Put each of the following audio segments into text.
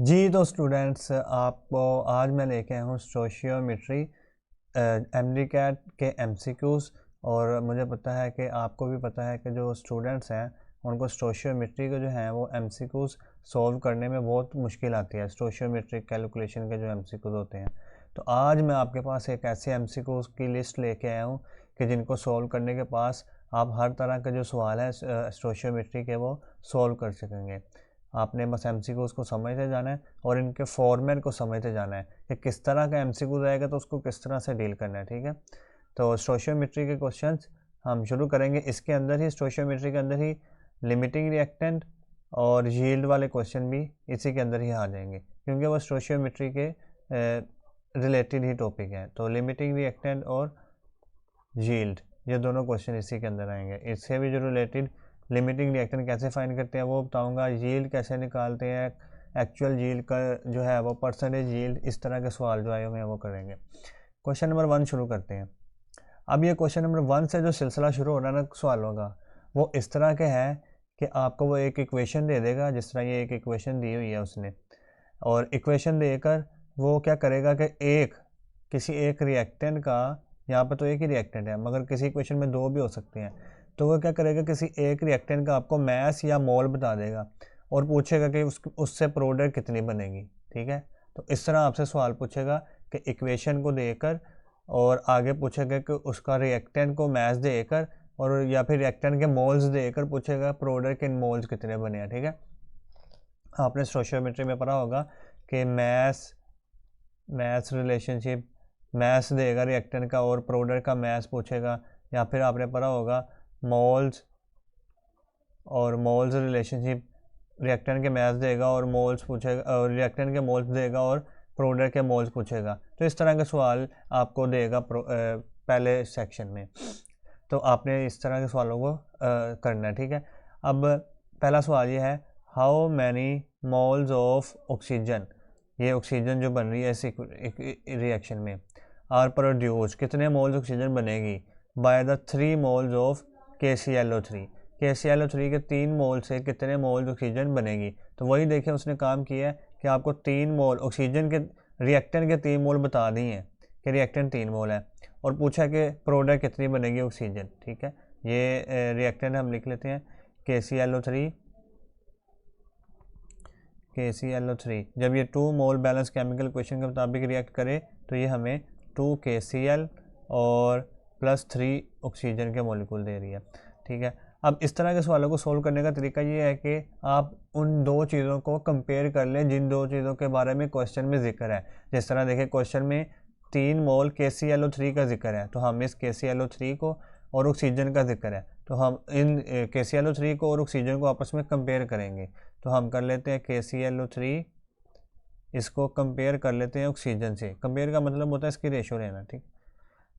जी तो स्टूडेंट्स, आपको आज मैं लेके आया हूँ स्टोशियोमेट्री एमडीकैट के एमसीक्यूज़। और मुझे पता है कि आपको भी पता है कि जो स्टूडेंट्स हैं उनको स्टोशियोमेट्री के जो हैं वो एमसीक्यूज़ सॉल्व करने में बहुत मुश्किल आती है। स्टोशियोमेट्रिक कैलकुलेशन के जो एमसीक्यूज़ होते हैं, तो आज मैं आपके पास एक ऐसे एमसीक्यूज़ की लिस्ट लेके आया हूँ कि जिनको सॉल्व करने के पास आप हर तरह के जो सवाल हैं स्टोशियोमेट्री के वो सॉल्व कर सकेंगे। आपने बस एमसीक्यूज़ को समझते जाना है और इनके फॉर्मेट को समझते जाना है कि किस तरह का एमसीक्यू आएगा तो उसको किस तरह से डील करना है। ठीक है, तो स्टोशियोमेट्री के क्वेश्चंस हम शुरू करेंगे। इसके अंदर ही स्टोशियोमेट्री के अंदर ही लिमिटिंग रिएक्टेंट और यील्ड वाले क्वेश्चन भी इसी के अंदर ही आ जाएंगे, क्योंकि वो स्टोशियोमेट्री के रिलेटेड ही टॉपिक हैं। तो लिमिटिंग रिएक्टेंट और यील्ड, ये दोनों क्वेश्चन इसी के अंदर आएंगे। इससे भी जो रिलेटेड लिमिटिंग रिएक्टेंट कैसे फाइंड करते हैं वो बताऊंगा, यील्ड कैसे निकालते हैं, एक्चुअल यील्ड का जो है वो परसेंटेज यील्ड, इस तरह के सवाल जो आए हुए हैं वो करेंगे। क्वेश्चन नंबर 1 शुरू करते हैं। अब ये क्वेश्चन नंबर 1 से जो सिलसिला शुरू हो रहा है ना सवालों का, वो इस तरह के है कि आपको वो एक इक्वेशन दे देगा, जिस तरह ये एक इक्वेशन दी हुई है उसने, और इक्वेशन देकर वो क्या करेगा कि किसी एक रिएक्टेंट का, यहाँ पर तो एक ही रिएक्टेंट है मगर किसी इक्वेशन में दो भी हो सकते हैं, तो वो क्या करेगा किसी एक रिएक्टेंट का आपको मैस या मोल बता देगा और पूछेगा कि उससे प्रोडक्ट कितनी बनेगी। ठीक है, तो इस तरह आपसे सवाल पूछेगा कि इक्वेशन को देकर, और आगे पूछेगा कि उसका रिएक्टेंट को मैस देकर, और या फिर रिएक्टेंट के मोल्स देकर पूछेगा प्रोडक्ट के मोल्स कितने बने हैं। ठीक है, आपने स्टोशियोमेट्री में पढ़ा होगा कि मैथ्स रिलेशनशिप, मैथ्स देगा रिएक्टेंट का और प्रोडक्ट का मैथ्स पूछेगा, या फिर आपने पढ़ा होगा मोल्स और मोल्स रिलेशनशिप, रिएक्टेंट के मैथ्स देगा और मोल्स पूछेगा, और रिएक्टेंट के मोल्स देगा और प्रोडक्ट के मोल्स पूछेगा। तो इस तरह के सवाल आपको देगा पहले सेक्शन में, तो आपने इस तरह के सवालों को करना है। ठीक है, अब पहला सवाल ये है, how many moles of oxygen, ये ऑक्सीजन जो बन रही है इस रिएक्शन में, आर प्रोड्यूस, कितने मोल्स ऑक्सीजन बनेगी by the 3 moles of KClO3, KClO3 के 3 मोल से कितने मोल्स ऑक्सीजन बनेगी। तो वही देखें उसने काम किया है कि आपको 3 मोल ऑक्सीजन के रिएक्टेंट के 3 मोल बता दिए हैं कि रिएक्टेंट 3 मोल है, और पूछा कि प्रोडक्ट कितनी बनेगी ऑक्सीजन। ठीक है, ये रिएक्टेंट हम लिख लेते हैं KClO3। जब ये 2 मोल बैलेंस केमिकल इक्वेशन के मुताबिक रिएक्ट करे तो ये हमें 2 KCl और +3 ऑक्सीजन के मॉलिक्यूल दे रही है। ठीक है, अब इस तरह के सवालों को सोल्व करने का तरीका ये है कि आप उन दो चीज़ों को कंपेयर कर लें जिन दो चीज़ों के बारे में क्वेश्चन में जिक्र है। जिस तरह देखिए क्वेश्चन में 3 मोल KClO3 का जिक्र है, तो हम इस KClO3 को और ऑक्सीजन का जिक्र है, तो हम इन KClO3 को और ऑक्सीजन को आपस में कंपेयर करेंगे। तो हम कर लेते हैं KClO3, इसको कंपेयर कर लेते हैं ऑक्सीजन से। कंपेयर का मतलब होता है इसकी रेशो लेना। ठीक,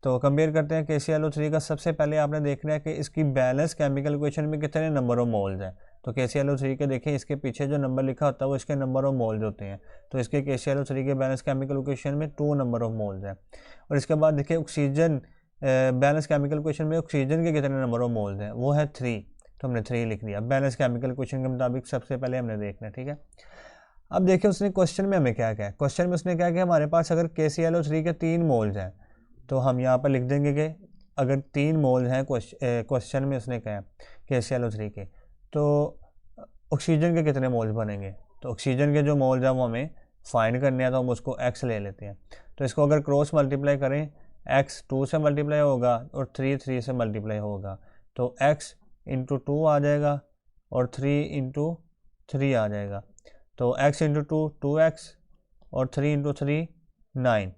तो कंपेयर करते हैं KClO3 का। सबसे पहले आपने देखना है कि इसकी बैलेंस केमिकल इक्वेशन में कितने नंबर ऑफ मोल्स हैं। तो KClO3 के देखें, इसके पीछे जो नंबर लिखा होता है वो इसके नंबर ऑफ मोल्स होते हैं। तो इसके KClO3 के बैलेंस केमिकल इक्वेशन में 2 नंबर ऑफ मोल्स हैं। और इसके बाद देखिए ऑक्सीजन बैलेंस केमिकल इक्वेशन में ऑक्सीजन के कितने नंबर ऑफ मोल्स हैं, वो है 3, तो हमने 3 लिख दिया। बैलेंस केमिकल इक्वेशन के मुताबिक सबसे पहले हमने देखना है। ठीक है, अब देखिए उसने क्वेश्चन में हमें क्या कहा है। क्वेश्चन में उसने क्या कहा, हमारे पास अगर KClO3 के 3 मोल्स हैं, तो हम यहाँ पर लिख देंगे कि अगर 3 मोल्स हैं क्वेश्चन में उसने कहा KClO3 के, तो ऑक्सीजन के कितने मोल्स बनेंगे। तो ऑक्सीजन के जो मोल्स हैं वो हमें फाइंड करने हैं, तो हम उसको x ले लेते हैं। तो इसको अगर क्रॉस मल्टीप्लाई करें, x 2 से मल्टीप्लाई होगा और 3 से मल्टीप्लाई होगा, तो x इंटू 2 आ जाएगा और 3 इंटू 3 आ जाएगा। तो x इंटू 2 2x और 3 इंटू 3 9,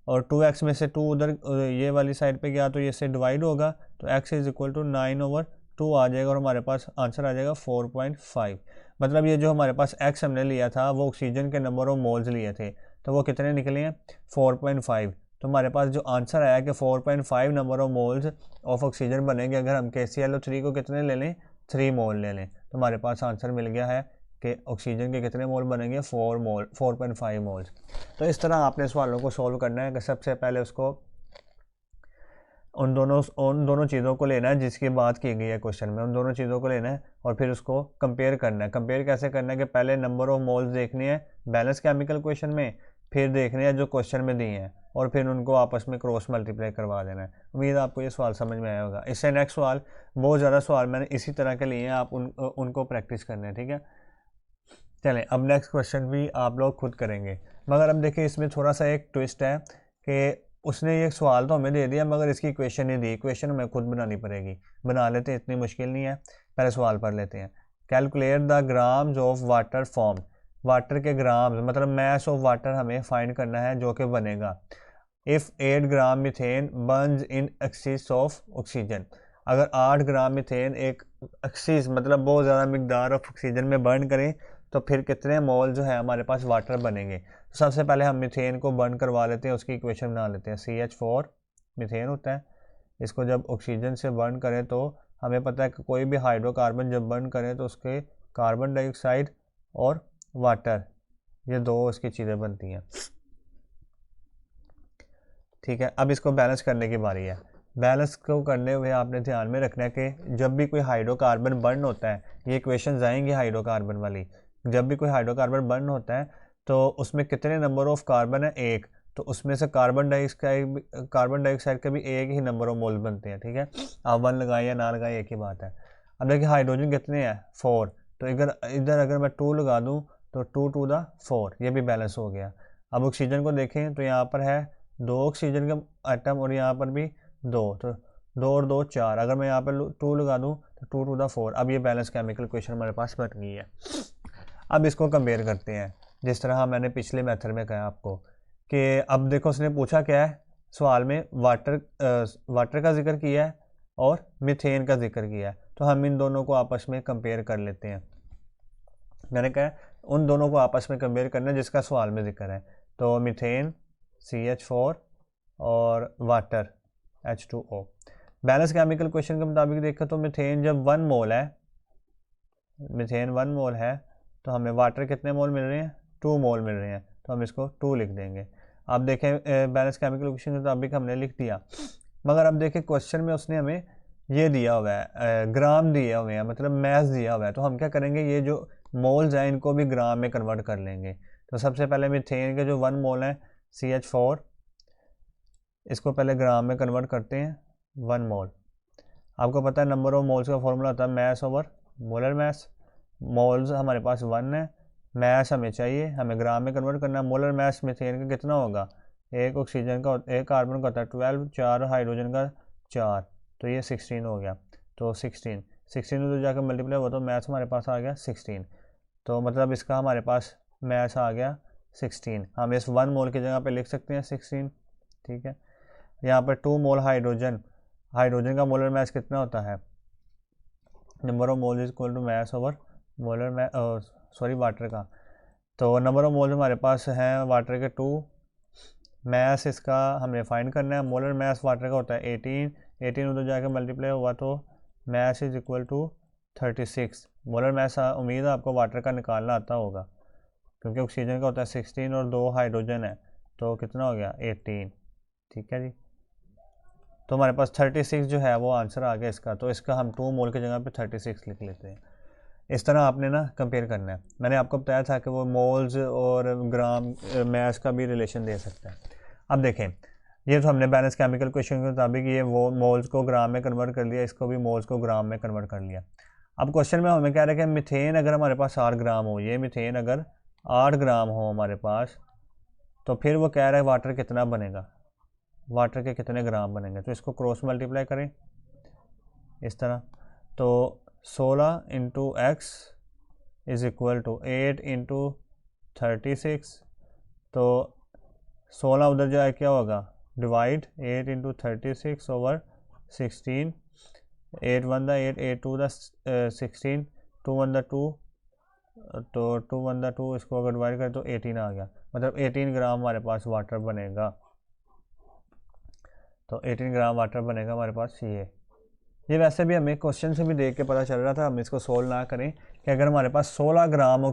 और 2x में से 2 उधर ये वाली साइड पे गया तो ये से डिवाइड होगा, तो x इज इक्वल टू 9/2 आ जाएगा और हमारे पास आंसर आ जाएगा 4.5। मतलब ये जो हमारे पास x हमने लिया था वो ऑक्सीजन के नंबर ऑफ मोल्स लिए थे, तो वो कितने निकले हैं 4.5। तो हमारे पास जो आंसर आया कि 4.5 number of moles of oxygen बनेंगे अगर हम KClO3 को कितने ले लें, 3 मोल ले लें, तो हमारे पास आंसर मिल गया है कि ऑक्सीजन के कितने मोल बनेंगे 4.5 मोल्स। तो इस तरह आपने सवालों को सॉल्व करना है कि सबसे पहले उसको उन दोनों चीज़ों को लेना है जिसकी बात की गई है क्वेश्चन में, उन दोनों चीज़ों को लेना है और फिर उसको कंपेयर करना है। कंपेयर कैसे करना है कि पहले नंबर ऑफ मोल्स देखने हैं बैलेंस केमिकल क्वेश्चन में, फिर देखने हैं जो क्वेश्चन में दिए हैं और फिर उनको आपस में क्रॉस मल्टीप्लाई करवा देना है। उम्मीद है आपको ये सवाल समझ में आया होगा। इससे नेक्स्ट सवाल, बहुत ज़्यादा सवाल मैंने इसी तरह के लिए हैं, आप उनको प्रैक्टिस करने हैं, ठीक है। चलें अब नेक्स्ट क्वेश्चन भी आप लोग खुद करेंगे, मगर अब देखिए इसमें थोड़ा सा एक ट्विस्ट है कि उसने ये सवाल तो हमें दे दिया मगर इसकी इक्वेशन नहीं दी, इक्वेशन हमें खुद बनानी पड़ेगी। बना लेते हैं, इतनी मुश्किल नहीं है, पहले सवाल पढ़ लेते हैं। Calculate the grams of water form, water के ग्राम्स मतलब मैस ऑफ वाटर हमें फाइंड करना है जो कि बनेगा if 8 gram methane Burns in axis of oxygen. अगर 8 ग्राम मीथेन एक एक्सिस मतलब बहुत ज़्यादा मिकदार ऑफ ऑक्सीजन में बर्न करें तो फिर कितने मोल जो है हमारे पास वाटर बनेंगे। तो सबसे पहले हम मीथेन को बर्न करवा लेते हैं, उसकी इक्वेशन बना लेते हैं। CH4 मीथेन होता है, इसको जब ऑक्सीजन से बर्न करें तो हमें पता है कि कोई भी हाइड्रोकार्बन जब बर्न करें तो उसके कार्बन डाइऑक्साइड और वाटर, ये दो उसकी चीज़ें बनती हैं, ठीक है। अब इसको बैलेंस करने की बारी है। बैलेंस को करने हुए आपने ध्यान में रखना है कि जब भी कोई हाइड्रोकार्बन बर्न होता है, ये इक्वेशंस आएंगी हाइड्रोकार्बन वाली, जब भी कोई हाइड्रोकार्बन बर्न होता है तो उसमें कितने नंबर ऑफ कार्बन है, एक, तो उसमें से कार्बन डाइऑक्साइड के भी एक ही नंबर ऑफ मोल बनते हैं, ठीक है। आप 1 लगाएं या ना लगाएं एक ही बात है। अब देखिए हाइड्रोजन कितने हैं 4, तो इधर अगर मैं 2 लगा दूँ तो 2 to the 4, ये भी बैलेंस हो गया। अब ऑक्सीजन को देखें तो यहाँ पर है 2 ऑक्सीजन का आइटम और यहाँ पर भी 2, तो 2 और 2 4, अगर मैं यहाँ पर 2 लगा दूँ तो 2 to the 4। अब ये बैलेंस केमिकल इक्वेशन हमारे पास बन गई है। अब इसको कंपेयर करते हैं जिस तरह मैंने पिछले मेथड में कहा आपको कि अब देखो उसने पूछा क्या है सवाल में, वाटर का जिक्र किया है और मीथेन का जिक्र किया है, तो हम इन दोनों को आपस में कंपेयर कर लेते हैं। मैंने कहा उन दोनों को आपस में कंपेयर करना है जिसका सवाल में जिक्र है, तो मीथेन CH4 और water H2O। Balance chemical question के मुताबिक देखो तो मीथेन जब 1 मोल है, मीथेन 1 मोल है तो हमें वाटर कितने मोल मिल रहे हैं, 2 मोल मिल रहे हैं, तो हम इसको 2 लिख देंगे। अब देखें बैलेंस केमिकल इक्वेशन के मुताबिक हमने लिख दिया, मगर अब देखें क्वेश्चन में उसने हमें ये दिया हुआ है, ग्राम दिए हुए हैं, मतलब मैस दिया हुआ है, तो हम क्या करेंगे ये जो मोल्स हैं इनको भी ग्राम में कन्वर्ट कर लेंगे। तो सबसे पहले मीथेन के जो 1 मोल है CH4, इसको पहले ग्राम में कन्वर्ट करते हैं 1 मोल। आपको पता है नंबर ऑफ मोल्स का फॉर्मूला होता है mass over molar mass, moles हमारे पास 1 है, मैस हमें चाहिए, हमें ग्राम में कन्वर्ट करना है। मोलर मैस मीथेन का कितना होगा, एक ऑक्सीजन का, एक कार्बन का होता है 12, 4 हाइड्रोजन का 4, तो ये 16 हो गया। तो 16 में तो जाकर मल्टीप्लाई हुआ तो मैथ्स हमारे पास आ गया 16, तो मतलब इसका हमारे पास मैथ्स आ गया 16। हम इस 1 मोल की जगह पे लिख सकते हैं 16, ठीक है। यहाँ पर 2 मोल हाइड्रोजन, हाइड्रोजन का मोलर मैस कितना होता है, number of mole is equal to mass over molar mass, sorry water का, तो नंबर ऑफ मोल हमारे पास हैं वाटर के 2, मैस इसका हमने फाइंड करना है। मोलर मैस वाटर का होता है 18 उधर जाके मल्टीप्लाई हुआ तो mass is equal to 36। Molar mass उम्मीद है आपको वाटर का निकालना आता होगा, क्योंकि ऑक्सीजन का होता है 16 और 2 हाइड्रोजन है, तो कितना हो गया 18, ठीक है जी। तो हमारे पास 36 जो है वो आंसर आ गया इसका, तो इसका हम 2 मोल की जगह पे 36 लिख लेते हैं। इस तरह आपने ना कंपेयर करना है। मैंने आपको बताया था कि वो मोल्स और ग्राम मैस का भी रिलेशन दे सकता है। अब देखें ये तो हमने बैलेंस केमिकल क्वेश्चन के मुताबिक ये वो मोल्स को ग्राम में कन्वर्ट कर लिया, इसको भी मोल्स को ग्राम में कन्वर्ट कर लिया। अब क्वेश्चन में हमें कह रहे हैं कि मीथेन अगर हमारे पास 8 ग्राम हो, ये मीथेन अगर 8 ग्राम हो हमारे पास, तो फिर वो कह रहा है वाटर कितना बनेगा, वाटर के कितने ग्राम बनेंगे। तो इसको क्रॉस मल्टीप्लाई करें इस तरह, तो 16 into x is equal to 8 into 36, तो 16 उधर जाए क्या होगा divide 8 into 36 over 16, 8 1 the 8, 8 2 the 16, 2 1 the 2, तो 2 1 द 2, इसको अगर डिवाइड करें तो 18 आ गया, मतलब 18 ग्राम हमारे पास वाटर बनेगा। तो 18 ग्राम वाटर बनेगा हमारे पास। ये वैसे भी हमें क्वेश्चन से भी देख के पता चल रहा था, हम इसको सोल्व ना करें कि अगर हमारे पास 16 ग्राम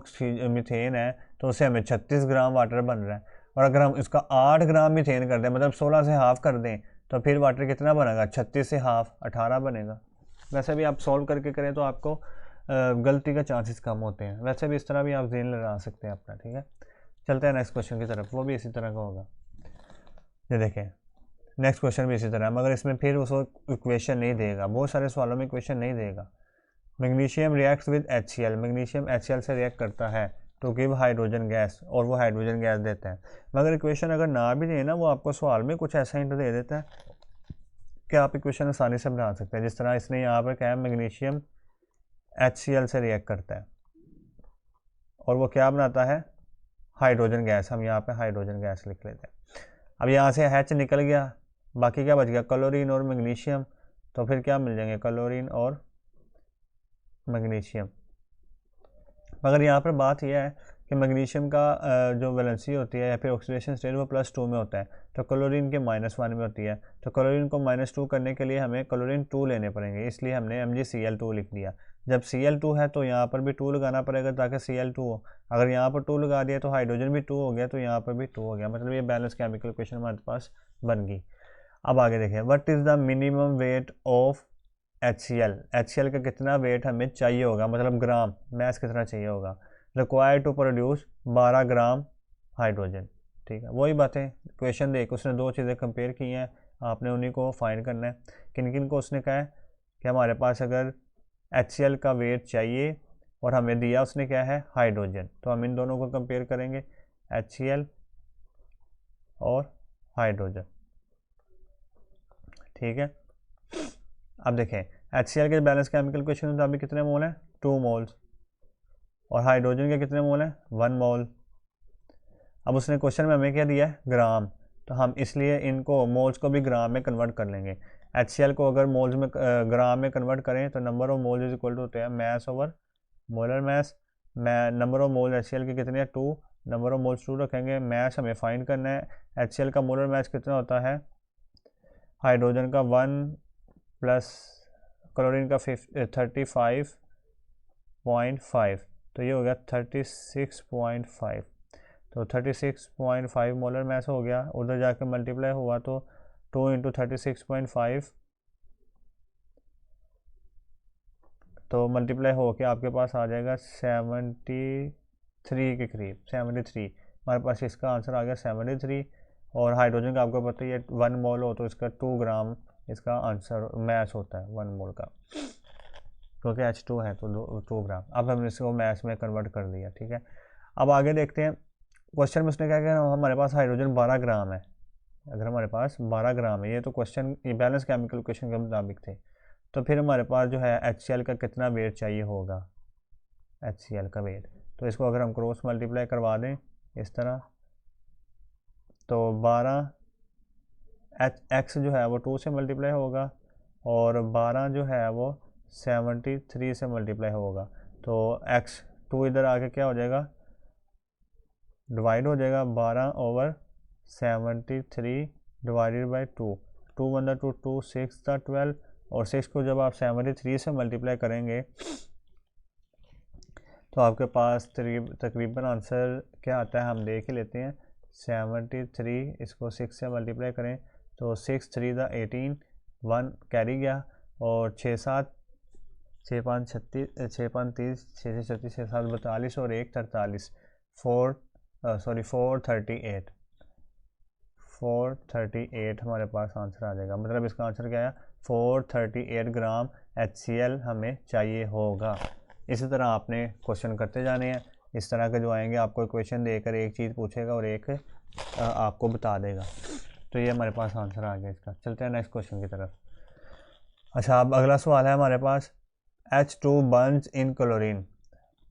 मीथेन है तो उससे हमें 36 ग्राम वाटर बन रहा है, और अगर हम इसका 8 ग्राम मीथेन कर दें मतलब 16 से हाफ कर दें तो फिर वाटर कितना बनेगा, 36 से हाफ 18 बनेगा। वैसे भी आप सॉल्व करके करें तो आपको गलती का चांसेस कम होते हैं। वैसे भी इस तरह भी आप ज़हन लगा सकते हैं अपना, ठीक है। चलते हैं नेक्स्ट क्वेश्चन की तरफ, वो भी इसी तरह का होगा। ये देखें नेक्स्ट क्वेश्चन भी इसी तरह है, मगर इसमें फिर उसको इक्वेशन नहीं देगा, बहुत सारे सवालों में इक्वेशन नहीं देगा। Magnesium reacts with HCl, magnesium HCl से रिएक्ट करता है तो गिव हाइड्रोजन गैस, और वो हाइड्रोजन गैस देता है। मगर इक्वेशन अगर ना भी दे ना, वो आपको सवाल में कुछ ऐसा हिंट दे देता है कि आप इक्वेशन आसानी से बना सकते हैं। जिस तरह इसने यहाँ पर कहा मैग्नीशियम HCl से रिएक्ट करता है और वो क्या बनाता है, हाइड्रोजन गैस। हम यहाँ पे हाइड्रोजन गैस लिख लेते हैं। अब यहाँ से H निकल गया, बाकी क्या बच गया, क्लोरीन और मैग्नीशियम। तो फिर क्या मिल जाएंगे, क्लोरीन और मैग्नीशियम। मगर यहाँ पर बात यह है कि मैग्नीशियम का जो वैलेंसी होती है या फिर ऑक्सीडेशन स्टेट वो +2 में होता है, तो क्लोरीन के -1 में होती है। तो क्लोरीन को -2 करने के लिए हमें क्लोरीन 2 लेने पड़ेंगे, इसलिए हमने MgCl2 लिख दिया। जब Cl2 है तो यहाँ पर भी 2 लगाना पड़ेगा ताकि Cl2 हो। अगर यहाँ पर 2 लगा दिया तो हाइड्रोजन भी 2 हो गया, तो यहाँ पर भी 2 हो गया, मतलब ये बैलेंस केमिकल इक्वेशन हमारे पास बन गई। अब आगे देखें, what is the minimum weight of HCl का कितना वेट हमें चाहिए होगा, मतलब ग्राम मैस कितना चाहिए होगा, required to produce 12 gram hydrogen. ठीक है, वही बातें क्वेश्चन देख उसने दो चीज़ें कंपेयर की हैं, आपने उन्हीं को फाइंड करना है। किन किन को उसने कहा है कि हमारे पास अगर HCl का वेट चाहिए और हमें दिया उसने क्या है, हाइड्रोजन, तो हम इन दोनों को कंपेयर करेंगे, HCl और हाइड्रोजन। ठीक है, अब देखें HCl के बैलेंस केमिकल इक्वेशन में तो अभी कितने मोल हैं, 2 मोल्स, और हाइड्रोजन के कितने मोल हैं, 1 मोल। अब उसने क्वेश्चन में हमें क्या दिया है, ग्राम, तो हम इसलिए इनको मोल्स को भी ग्राम में कन्वर्ट कर लेंगे। HCl को अगर मोल्स में ग्राम में कन्वर्ट करें तो number of moles is equal to होते हैं mass over molar mass. Number of moles HCl के कितने हैं, 2, नंबर ऑफ मोल्स 2 रखेंगे। मैस हमें फाइंड करना है, HCl का मोलर मैस कितना होता है, हाइड्रोजन का 1 प्लस क्लोरीन का 35.5, तो ये हो गया 36.5, तो 36.5 मोलर मैस हो गया। उधर जाके मल्टीप्लाई हुआ तो 2 × 36.5, तो मल्टीप्लाई हो के आपके पास आ जाएगा 73 के करीब, 73। हमारे पास इसका आंसर आ गया 73। और हाइड्रोजन का आपको पता ही है 1 मोल हो तो इसका 2 ग्राम इसका आंसर मैस होता है 1 मोल का, क्योंकि H2 है तो 2 ग्राम। अब हमने इसको मैस में कन्वर्ट कर दिया। ठीक है, अब आगे देखते हैं क्वेश्चन में उसने क्या कहा, हमारे पास हाइड्रोजन 12 ग्राम है। अगर हमारे पास 12 ग्राम है, ये तो क्वेश्चन ये बैलेंस केमिकल इक्वेशन के मुताबिक थे, तो फिर हमारे पास जो है HCl का कितना वेट चाहिए होगा, HCl का वेट, तो इसको अगर हम क्रॉस मल्टीप्लाई करवा दें इस तरह, तो 12 x जो है वो 2 से मल्टीप्लाई होगा और 12 जो है वो 73 से मल्टीप्लाई होगा, तो x 2 इधर आके क्या हो जाएगा, डिवाइड हो जाएगा 12/73 डिवाइडेड बाई 2, 2 × 2 2, 6 था 12, और 6 को जब आप 73 से मल्टीप्लाई करेंगे तो आपके पास तकरीबन आंसर क्या आता है, हम देख ही लेते हैं। 73 इसको 6 से मल्टीप्लाई करें तो 6 3 दा 18, 1 कैरी गया, और 6 7 6 5 36, 6 5 30, 6 6 36, 6 7 42 और 1 43, 438 हमारे पास आंसर आ जाएगा। मतलब इसका आंसर क्या है, 438 ग्राम HCl हमें चाहिए होगा। इसी तरह आपने क्वेश्चन करते जाने हैं, इस तरह के जो आएंगे आपको क्वेश्चन देकर एक चीज़ पूछेगा और एक आपको बता देगा। तो ये हमारे पास आंसर आ गया इसका। चलते हैं नेक्स्ट क्वेश्चन की तरफ। अच्छा, अब अगला सवाल है हमारे पास, H2 बर्न्स इन क्लोरीन।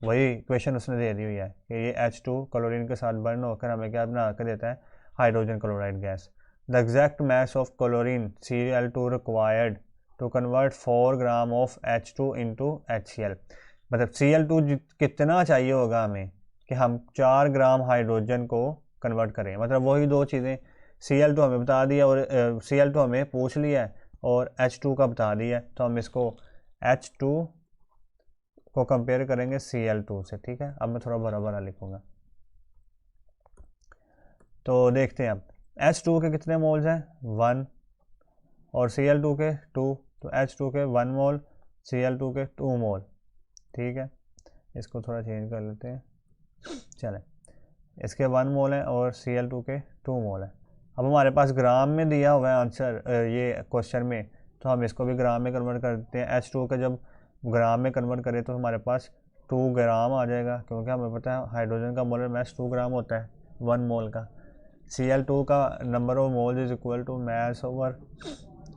वही क्वेश्चन उसने दे दी हुई है कि ये H2 क्लोरीन के साथ बर्न होकर हमें क्या बना कर देता है, hydrogen chloride gas. The exact mass of chlorine Cl2 required to convert 4 gram of H2 into HCl। मतलब Cl2 कितना चाहिए होगा हमें कि हम 4 ग्राम हाइड्रोजन को कन्वर्ट करें। मतलब वही दो चीज़ें, Cl2 हमें बता दिया और Cl2 हमें पूछ लिया है और H2 का बता दिया है, तो हम इसको H2 को कंपेयर करेंगे Cl2 से। ठीक है, अब मैं थोड़ा बड़ा बड़ा लिखूंगा। तो देखते हैं अब H2 के कितने मोल्स हैं, 1, और Cl2 के 2, तो H2 के 1 मोल, Cl2 के 2 मोल। ठीक है, इसको थोड़ा चेंज कर लेते हैं। चलें, इसके 1 मोल है और Cl2 के 2 मोल है। अब हमारे पास ग्राम में दिया हुआ है आंसर ये क्वेश्चन में, तो हम इसको भी ग्राम में कन्वर्ट कर देते हैं। H2 का जब ग्राम में कन्वर्ट करें तो हमारे पास 2 ग्राम आ जाएगा, क्योंकि हमें पता है हाइड्रोजन का मोलर मास 2 ग्राम होता है 1 मोल का। Cl2 का number of moles is equal to mass over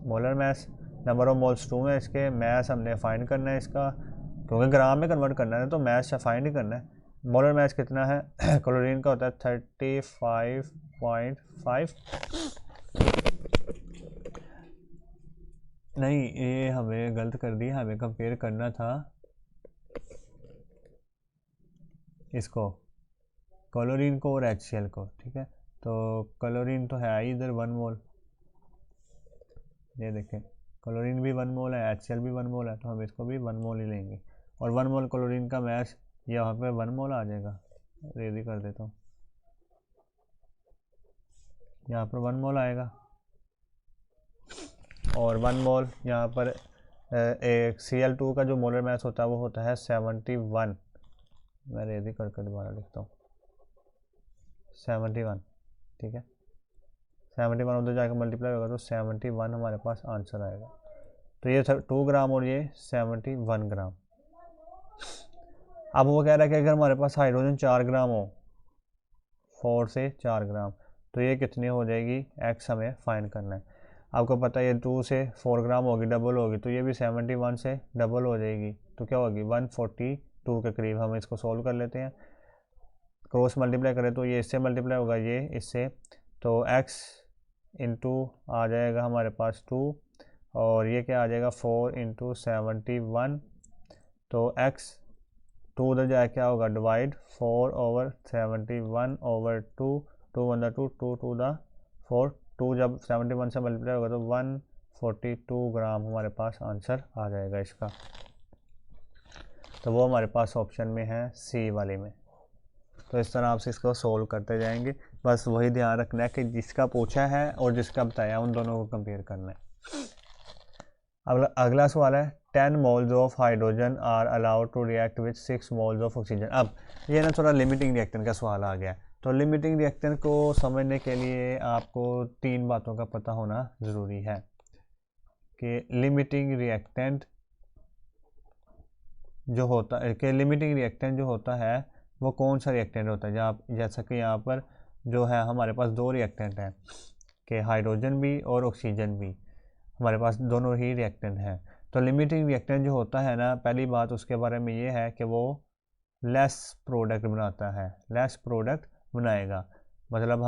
molar mass, number of moles 2 है, इसके मास हमने फाइंड करना है इसका, क्योंकि ग्राम में कन्वर्ट करना है तो मास फाइंड ही करना है। मोलर मास कितना है क्लोरीन का होता है 35.5। नहीं, ये हमें गलत कर दिया, हमें कंपेयर करना था इसको क्लोरीन को और HCl को। ठीक है, तो क्लोरीन तो है इधर 1 मोल, ये देखें क्लोरीन भी 1 मोल है, HCl भी 1 मोल है, तो हम इसको भी 1 मोल ही लेंगे। और 1 मोल क्लोरीन का मास यहाँ पे 1 मोल आ जाएगा, रेडी कर देता हूँ, यहाँ पर 1 मोल आएगा। और 1 मोल यहाँ पर एक Cl2 का जो मोलर मास होता है वो होता है 71। मैं रेडी करके दोबारा लिखता हूँ 71। ठीक है, 71 उधर जाकर मल्टीप्लाई होगा तो 71 हमारे पास आंसर आएगा। तो ये 2 ग्राम और ये 71 ग्राम। अब वो कह रहा है कि अगर हमारे पास हाइड्रोजन 4 ग्राम हो, 4 से 4 ग्राम, तो ये कितनी हो जाएगी, x हमें फाइंड करना है। आपको पता है ये 2 से 4 ग्राम होगी, डबल होगी, तो ये भी 71 से डबल हो जाएगी, तो क्या होगी 142 के करीब। हम इसको सोल्व कर लेते हैं, क्रॉस मल्टीप्लाई करें तो ये इससे मल्टीप्लाई होगा, ये इससे, तो x इंटू आ जाएगा हमारे पास 2, और ये क्या आ जाएगा 4 इंटू 71, तो x 2 उधर जाए क्या होगा divide 4 over 71 over 2, 2 one 2, 2 two the 4, 2 जब 71 से मल्टीप्लाई होगा तो 142 ग्राम हमारे पास आंसर आ जाएगा इसका। तो वो हमारे पास ऑप्शन में है सी वाले में। तो इस तरह आपसे इसको सोल्व करते जाएंगे, बस वही ध्यान रखना है कि जिसका पूछा है और जिसका बताया उन दोनों को कंपेयर करना है। अगला सवाल है 10 moles of hydrogen are allowed to react with 6 moles of oxygen. अब ये ना थोड़ा लिमिटिंग रिएक्टेंट का सवाल आ गया, तो लिमिटिंग रिएक्टेंट को समझने के लिए आपको 3 बातों का पता होना ज़रूरी है कि लिमिटिंग रिएक्टेंट जो होता है वो कौन सा रिएक्टेंट होता है। जैसा कि यहाँ पर जो है हमारे पास 2 रिएक्टेंट हैं कि हाइड्रोजन भी और ऑक्सीजन भी, हमारे पास दोनों ही रिएक्टेंट हैं। तो लिमिटिंग रिएक्टेंट जो होता है ना, पहली बात उसके बारे में ये है कि वो लेस प्रोडक्ट बनाता है, लेस प्रोडक्ट बनाएगा। मतलब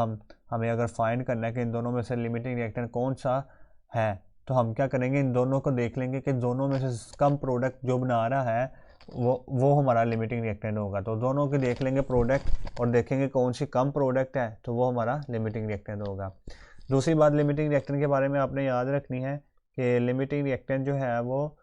हमें अगर फाइंड करना है कि इन दोनों में से लिमिटिंग रिएक्टेंट कौन सा है, तो हम क्या करेंगे, इन दोनों को देख लेंगे कि दोनों में से कम प्रोडक्ट जो बना रहा है वो हमारा लिमिटिंग रिएक्टेंट होगा। तो दोनों के देख लेंगे प्रोडक्ट और देखेंगे कौन सी कम प्रोडक्ट है, तो वो हमारा लिमिटिंग रिएक्टेंट होगा। दूसरी बात लिमिटिंग रिएक्टेंट के बारे में आपने याद रखनी है कि लिमिटिंग रिएक्टेंट जो है वो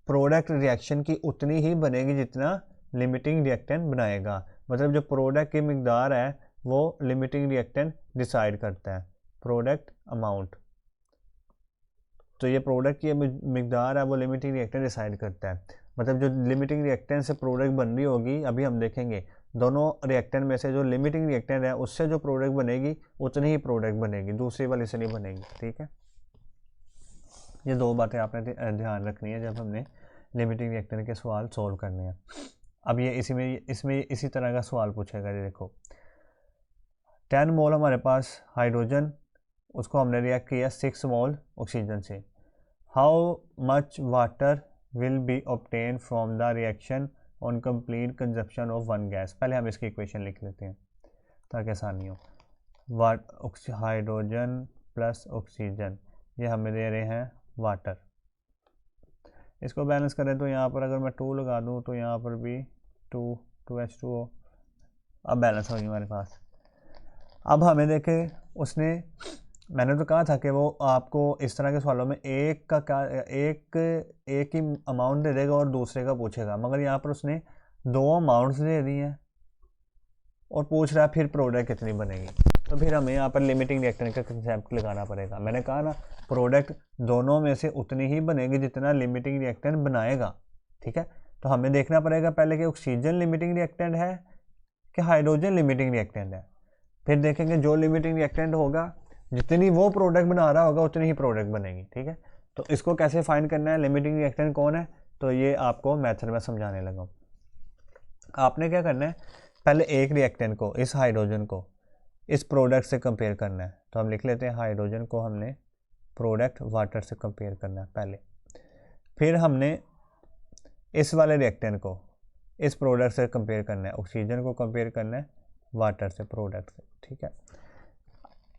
प्रोडक्ट रिएक्शन की उतनी ही बनेगी जितना लिमिटिंग रिएक्टेंट बनाएगा। मतलब जो प्रोडक्ट की मिकदार है वो लिमिटिंग रिएक्टेंट डिसाइड करता है, प्रोडक्ट अमाउंट। तो ये प्रोडक्ट की मिकदार है वो लिमिटिंग रिएक्टेंट डिसाइड करता है। मतलब जो लिमिटिंग रिएक्टेंट से प्रोडक्ट बन रही होगी, अभी हम देखेंगे दोनों रिएक्टेंट में से जो लिमिटिंग रिएक्टेंट है उससे जो प्रोडक्ट बनेगी उतनी ही प्रोडक्ट बनेगी, दूसरी वाली से नहीं बनेगी। ठीक है, ये 2 बातें आपने ध्यान रखनी है जब हमने लिमिटिंग रिएक्टेंट के सवाल सोल्व करने हैं। अब ये इसमें इसी तरह का सवाल पूछेगा। ये देखो 10 मोल हमारे पास हाइड्रोजन, उसको हमने रिएक्ट किया 6 मोल ऑक्सीजन से। How much water will be obtain from the reaction on complete consumption of 1 gas. पहले हम इसकी इक्वेशन लिख लेते हैं ताकि आसानी हो। हाइड्रोजन प्लस ऑक्सीजन, ये हमें दे रहे हैं वाटर। इसको बैलेंस करें तो यहाँ पर अगर मैं 2 लगा दूँ तो यहाँ पर भी 2H2O, अब बैलेंस होगी हमारे पास। अब हमें देखें मैंने तो कहा था कि वो आपको इस तरह के सवालों में एक ही अमाउंट दे देगा और दूसरे का पूछेगा, मगर यहाँ पर उसने 2 अमाउंट्स दे दी हैं और पूछ रहा है फिर प्रोडक्ट कितनी बनेगी। तो फिर हमें यहाँ पर लिमिटिंग रिएक्टेंट का कंसेप्ट लगाना पड़ेगा। मैंने कहा ना प्रोडक्ट दोनों में से उतनी ही बनेगी जितना लिमिटिंग रिएक्टेंट बनाएगा, ठीक है। तो हमें देखना पड़ेगा पहले कि ऑक्सीजन लिमिटिंग रिएक्टेंट है कि हाइड्रोजन लिमिटिंग रिएक्टेंट है। फिर देखेंगे जो लिमिटिंग रिएक्टेंट होगा जितनी वो प्रोडक्ट बना रहा होगा उतनी ही प्रोडक्ट बनेगी, ठीक है। तो इसको कैसे फाइंड करना है, लिमिटिंग रिएक्टेंट कौन है, तो ये आपको मेथड में समझाने लगा। आपने क्या करना है, पहले एक रिएक्टेंट को, इस हाइड्रोजन को इस प्रोडक्ट से कंपेयर करना है। तो हम लिख लेते हैं हाइड्रोजन को हमने प्रोडक्ट वाटर से कंपेयर करना है पहले। फिर हमने इस वाले रिएक्टेंट को इस प्रोडक्ट से कंपेयर करना है, ऑक्सीजन को कंपेयर करना है वाटर से, प्रोडक्ट से, ठीक है।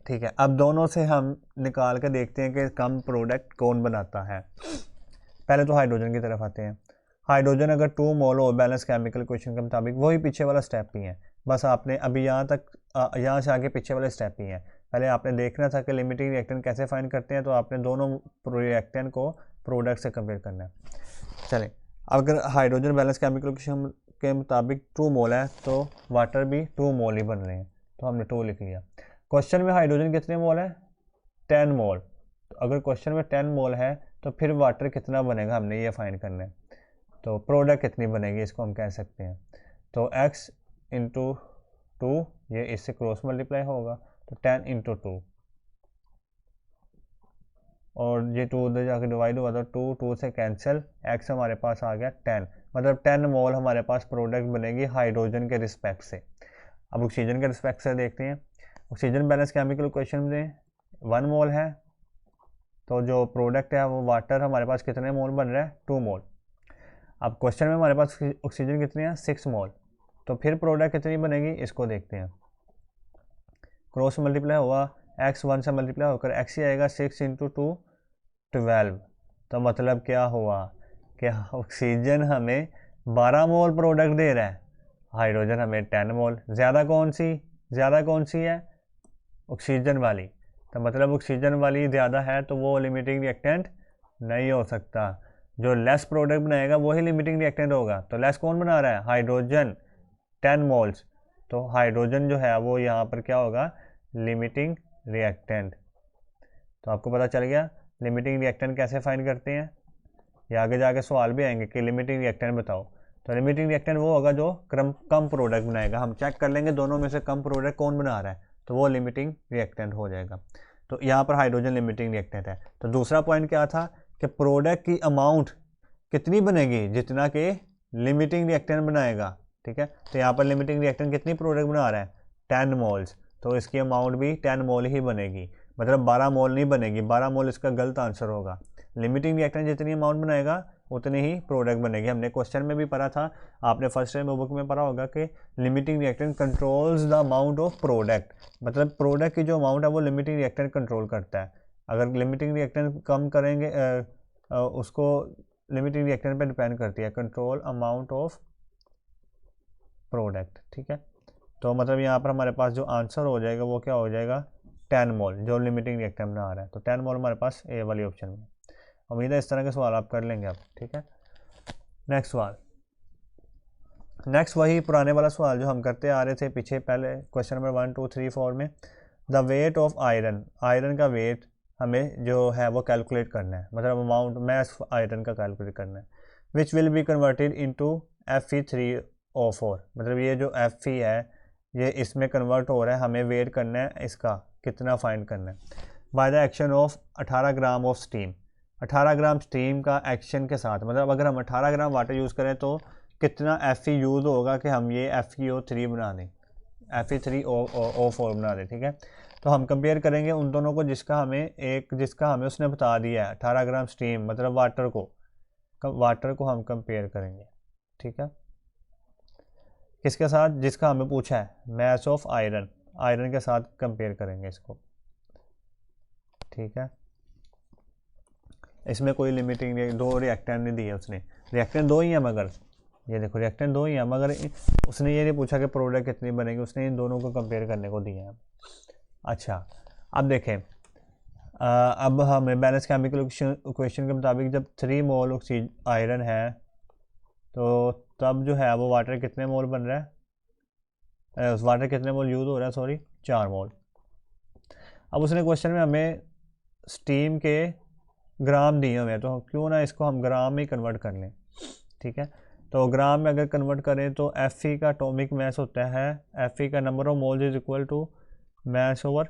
ठीक है, अब दोनों से हम निकाल कर देखते हैं कि कम प्रोडक्ट कौन बनाता है। पहले तो हाइड्रोजन की तरफ आते हैं। हाइड्रोजन अगर 2 मोल हो बैलेंस केमिकल इक्वेशन के मुताबिक, वही पीछे वाला स्टेप ही है, बस आपने अभी यहाँ तक यहाँ से आगे पीछे वाले स्टेप ही है। पहले आपने देखना था कि लिमिटिंग रिएक्टेंट कैसे फाइंड करते हैं, तो आपने दोनों रिएक्टेंट को प्रोडक्ट से कंपेयर करना है। चलें, अगर हाइड्रोजन बैलेंस केमिकल इक्वेशन के मुताबिक 2 मोल है तो वाटर भी 2 मोल ही बन रहे हैं, तो हमने 2 लिख लिया। क्वेश्चन में हाइड्रोजन कितने मोल है, 10 मोल। तो अगर क्वेश्चन में 10 मोल है तो फिर वाटर कितना बनेगा, हमने ये फाइंड करना है। तो प्रोडक्ट कितनी बनेगी इसको हम कह सकते हैं, तो x इंटू 2, ये इससे क्रॉस मल्टीप्लाई होगा, तो 10 इंटू 2, और ये 2 उधर जाकर डिवाइड हुआ, तो 2 से कैंसिल, x हमारे पास आ गया 10, मतलब 10 मोल हमारे पास प्रोडक्ट बनेगी हाइड्रोजन के रिस्पेक्ट से। अब ऑक्सीजन के रिस्पेक्ट से देखते हैं। ऑक्सीजन बैलेंस केमिकल इक्वेशन में 1 मोल है, तो जो प्रोडक्ट है वो वाटर हमारे पास कितने मोल बन रहा है, 2 मोल। अब क्वेश्चन में हमारे पास ऑक्सीजन कितनी है, 6 मोल, तो फिर प्रोडक्ट कितनी बनेगी इसको देखते हैं। क्रॉस मल्टीप्लाई हुआ, x 1 से मल्टीप्लाई होकर x ही आएगा, 6 इंटू 2 12। तो मतलब क्या हुआ कि ऑक्सीजन हमें 12 मोल प्रोडक्ट दे रहा है, हाइड्रोजन हमें 10 मोल। ज़्यादा कौन सी है, ऑक्सीजन वाली। तो मतलब ऑक्सीजन वाली ज़्यादा है तो वो लिमिटिंग रिएक्टेंट नहीं हो सकता। जो लेस प्रोडक्ट बनाएगा वही लिमिटिंग रिएक्टेंट होगा। तो लेस कौन बना रहा है, हाइड्रोजन 10 मोल्स, तो हाइड्रोजन जो है वो यहाँ पर क्या होगा, लिमिटिंग रिएक्टेंट। तो आपको पता चल गया लिमिटिंग रिएक्टेंट कैसे फाइंड करते हैं। या आगे जाके सवाल भी आएंगे कि लिमिटिंग रिएक्टेंट बताओ, तो लिमिटिंग रिएक्टेंट वो होगा जो कम प्रोडक्ट बनाएगा। हम चेक कर लेंगे दोनों में से कम प्रोडक्ट कौन बना रहा है, तो वो लिमिटिंग रिएक्टेंट हो जाएगा। तो यहाँ पर हाइड्रोजन लिमिटिंग रिएक्टेंट है। तो दूसरा पॉइंट क्या था कि प्रोडक्ट की अमाउंट कितनी बनेगी, जितना कि लिमिटिंग रिएक्टेंट बनाएगा, ठीक है। तो यहाँ पर लिमिटिंग रिएक्टेंट कितनी प्रोडक्ट बना रहा है, 10 मोल्स, तो इसकी अमाउंट भी 10 मोल ही बनेगी, मतलब 12 मोल नहीं बनेगी। 12 मोल इसका गलत आंसर होगा। लिमिटिंग रिएक्टेंट जितनी अमाउंट बनाएगा उतनी ही प्रोडक्ट बनेगी। हमने क्वेश्चन में भी पढ़ा था, आपने फर्स्ट टाइम बुक में पढ़ा होगा कि limiting reactant controls the amount of product, मतलब प्रोडक्ट की जो अमाउंट है वो लिमिटिंग रिएक्टेंट कंट्रोल करता है। अगर लिमिटिंग रिएक्टेंट कम करेंगे उसको लिमिटिंग रिएक्टेंट पे डिपेंड करती है, कंट्रोल अमाउंट ऑफ प्रोडक्ट, ठीक है। तो मतलब यहाँ पर हमारे पास जो आंसर हो जाएगा वो क्या हो जाएगा, 10 मोल, जो लिमिटिंग रिएक्टेंट बना रहा है। तो 10 मोल हमारे पास ए वाली ऑप्शन में। उम्मीद है इस तरह के सवाल आप कर लेंगे आप, ठीक है। नेक्स्ट सवाल, नेक्स्ट वही पुराने वाला सवाल जो हम करते आ रहे थे पीछे, पहले क्वेश्चन नंबर 1 2 3 4 में। The weight of iron, iron का वेट हमें जो है वो कैलकुलेट करना है, मतलब अमाउंट मैस आयरन का कैलकुलेट करना है। Which will be converted into Fe3O4, मतलब ये जो Fe है ये इसमें कन्वर्ट हो रहा है, हमें वेट करना है इसका कितना फाइंड करना है। By the action of 18 gram of steam, 18 gram steam का एक्शन के साथ, मतलब अगर हम 18 ग्राम वाटर यूज़ करें तो कितना Fe यूज़ होगा कि हम ये FeO3 बना दें, Fe3O4 बना दें, ठीक है। तो हम कंपेयर करेंगे उन दोनों को, जिसका हमें उसने बता दिया है 18 ग्राम स्टीम, मतलब वाटर को हम कंपेयर करेंगे, ठीक है। किसके साथ, जिसका हमें पूछा है मैस ऑफ आयरन, आयरन के साथ कंपेयर करेंगे इसको, ठीक है। इसमें कोई लिमिटिंग दो रिएक्टेंट नहीं दिए उसने, रिएक्टेंट 2 ही है, मगर ये देखो रिएक्टेंट 2 ही है, मगर उसने ये नहीं पूछा कि प्रोडक्ट कितनी बनेगी, उसने इन दोनों को कंपेयर करने को दिया है। अच्छा, अब देखें, अब हमें बैलेंस केमिकल इक्वेशन के मुताबिक जब 3 मोल ऑक्सीजन आयरन है तो तब जो है वो वाटर कितने मोल बन रहा है, वाटर कितने मोल यूज़ हो रहा है, सॉरी 4 मोल, अब उसने क्वेश्चन में हमें स्टीम के ग्राम दिए हुए हैं, तो क्यों ना इसको हम ग्राम में कन्वर्ट कर लें। ठीक है, तो ग्राम में अगर कन्वर्ट करें तो Fe का एटॉमिक मास होता है, Fe का number of moles is equal to mass over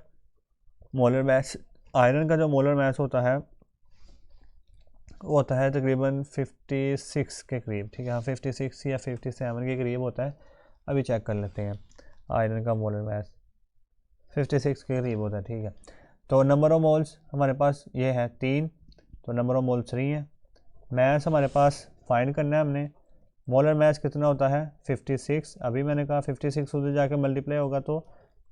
molar mass. Iron का जो मोलर मास होता है वो होता है तकरीबन 56 के करीब। ठीक है, हाँ 56 या 57 के करीब होता है। अभी चेक कर लेते हैं, आयरन का मोलर मास 56 के करीब होता है। ठीक है, तो नंबर ऑफ मोल्स हमारे पास ये है 3, तो नंबर ऑफ मोल्स 3 है। मास हमारे पास फाइंड करना है हमने, मोलर मास कितना होता है 56। अभी मैंने कहा 56 उधर जाके मल्टीप्लाई होगा तो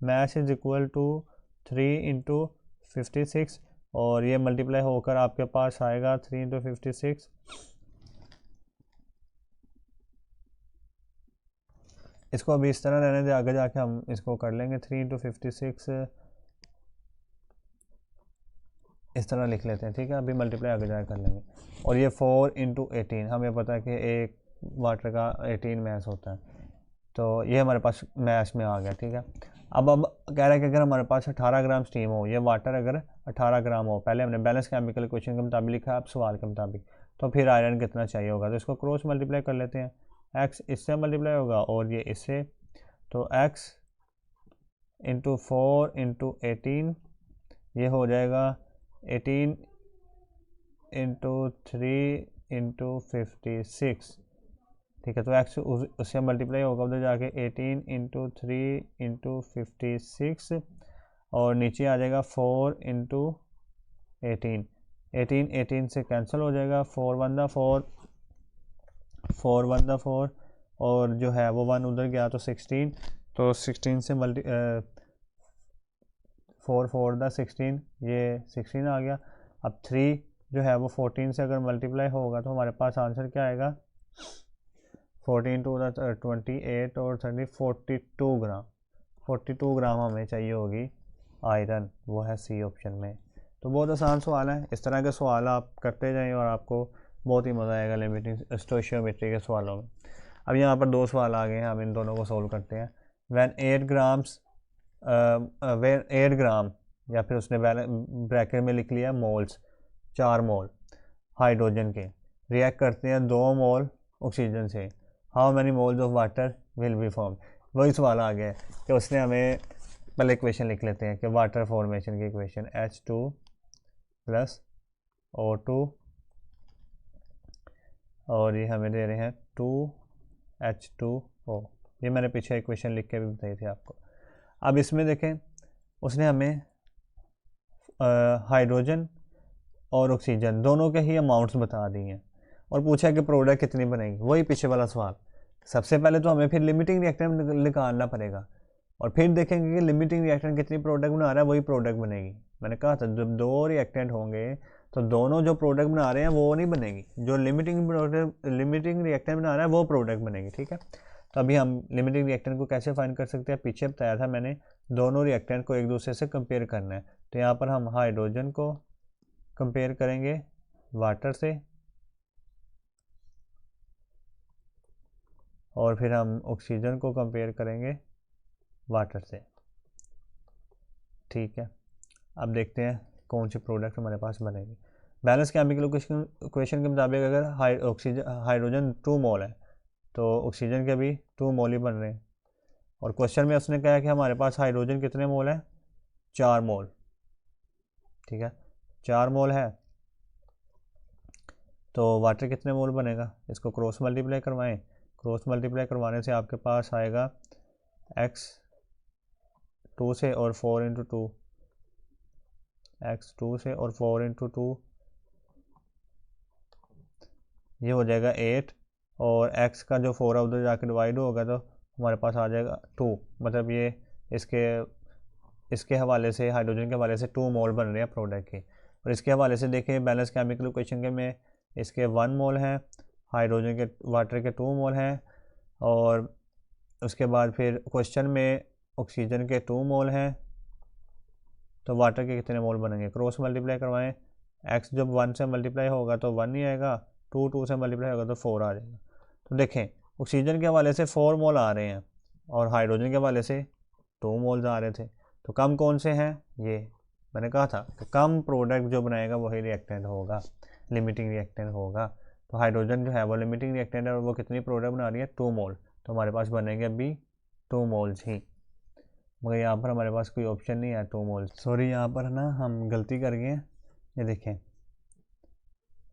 mass is equal to 3 into 56, और ये मल्टीप्लाई होकर आपके पास आएगा 3 इंटू 56। इसको अभी इस तरह रहने दे, आगे जाके हम इसको कर लेंगे। 3 इंटू 56 इस तरह लिख लेते हैं। ठीक है, अभी मल्टीप्लाई आगे जाके कर लेंगे। और ये 4 इंटू 18, हमें पता है कि एक वाटर का 18 मास होता है, तो ये हमारे पास मास में आ गया। ठीक है, अब कह रहा है कि अगर हमारे पास 18 ग्राम स्टीम हो, ये वाटर अगर 18 ग्राम हो, पहले हमने बैलेंस केमिकल इक्वेशन के मुताबिक लिखा है, अब सवाल के मुताबिक, तो फिर आयरन कितना चाहिए होगा। तो इसको क्रॉस मल्टीप्लाई कर लेते हैं, x इससे मल्टीप्लाई होगा और ये इससे, तो x इंटू 4 इंटू 18, ये हो जाएगा 18 इंटू 3 इंटू 56। ठीक है, तो x उससे मल्टीप्लाई होगा उधर जाके 18 इंटू 3 इंटू 56, और नीचे आ जाएगा 4 इंटू 18। 18 से कैंसिल हो जाएगा, 4 1 दा 4, 4 1 दा 4, और जो है वो 1 उधर गया तो 16, तो 16 से 4 4 दा 16, ये 16 आ गया। अब 3 जो है वो 14 से अगर मल्टीप्लाई होगा तो हमारे पास आंसर क्या आएगा, 14 टू 28 और 30 42 ग्राम। 42 ग्राम हमें चाहिए होगी आयरन, वो है सी ऑप्शन में। तो बहुत आसान सवाल है, इस तरह के सवाल आप करते जाएं और आपको बहुत ही मज़ा आएगा लिमिटिंग स्टोइशियोमेट्री के सवालों में। अब यहाँ पर 2 सवाल आ गए हैं, हम इन दोनों को सोल्व करते हैं। वैन 8 ग्राम, या फिर उसने ब्रैकेट में लिख लिया मोल्स, 4 मोल हाइड्रोजन के रिएक्ट करते हैं 2 मोल ऑक्सीजन से, how many moles of water will be form. वही सवाल आ गया कि उसने हमें, पहले इक्वेशन लिख लेते हैं कि वाटर फॉर्मेशन की इक्वेशन H2 प्लस O2, और ये हमें दे रहे हैं 2H2O। ये मैंने पीछे इक्वेशन लिख के भी बताई थी आपको। अब इसमें देखें, उसने हमें हाइड्रोजन और ऑक्सीजन दोनों के ही अमाउंट्स बता दी हैं और पूछा कि प्रोडक्ट कितनी बनेगी, वही पीछे वाला सवाल। सबसे पहले तो हमें फिर लिमिटिंग रिएक्टेंट निकालना पड़ेगा और फिर देखेंगे कि लिमिटिंग रिएक्टेंट कितनी प्रोडक्ट बना रहा है, वही प्रोडक्ट बनेगी। मैंने कहा था जब 2 रिएक्टेंट होंगे तो दोनों जो प्रोडक्ट बना रहे हैं वो नहीं बनेगी, जो लिमिटिंग रिएक्टेंट बना रहा है वो प्रोडक्ट बनेगी। ठीक है, तो अभी हम लिमिटिंग रिएक्टेंट को कैसे फाइंड कर सकते हैं, पीछे बताया था मैंने, दोनों रिएक्टेंट को एक दूसरे से कंपेयर करना है। तो यहाँ पर हम हाइड्रोजन को कंपेयर करेंगे वाटर से, और फिर हम ऑक्सीजन को कंपेयर करेंगे वाटर से। ठीक है, अब देखते हैं कौन सी प्रोडक्ट हमारे पास बनेगी। बैलेंस केमिकल इक्वेशन के मुताबिक अगर हाइड्रोजन 2 मोल है तो ऑक्सीजन के भी 2 मोल ही बन रहे हैं, और क्वेश्चन में उसने कहा कि हमारे पास हाइड्रोजन कितने मोल है, 4 मोल। ठीक है, 4 मोल है, तो वाटर कितने मोल बनेगा, इसको क्रॉस मल्टीप्लाई करवाएं। क्रॉस मल्टीप्लाई करवाने से आपके पास आएगा x 2 से और 4 इंटू 2, x 2 से और 4 इंटू 2, ये हो जाएगा 8, और x का जो 4 है उधर जाकर डिवाइड होगा तो हमारे पास आ जाएगा 2। मतलब ये इसके हवाले से, हाइड्रोजन के हवाले से 2 मोल बन रहे हैं प्रोडक्ट के। और इसके हवाले से देखें बैलेंस केमिकल इक्वेशन के में इसके 1 मोल हैं, हाइड्रोजन के वाटर के 2 मोल हैं, और उसके बाद फिर क्वेश्चन में ऑक्सीजन के 2 मोल हैं, तो वाटर के कितने मोल बनेंगे, क्रॉस मल्टीप्लाई करवाएं। x जब 1 से मल्टीप्लाई होगा तो 1 नहीं आएगा, 2 से मल्टीप्लाई होगा तो 4 आ जाएगा। तो देखें ऑक्सीजन के हवाले से 4 मोल आ रहे हैं और हाइड्रोजन के हवाले से 2 मोल्स आ रहे थे, तो कम कौन से हैं, ये मैंने कहा था कि कम प्रोडक्ट जो बनाएगा वही रिएक्टेंट होगा, लिमिटिंग रिएक्टेंट होगा। तो हाइड्रोजन जो है वो लिमिटिंग रिएक्टेंट है और वो कितनी प्रोडक्ट बना रही है, 2 मोल। तो हमारे पास बनेंगे अभी 2 मोल्स ही, मगर यहाँ पर हमारे पास कोई ऑप्शन नहीं है 2 मोल्स। सॉरी, यहाँ पर ना हम गलती कर गए। ये देखें,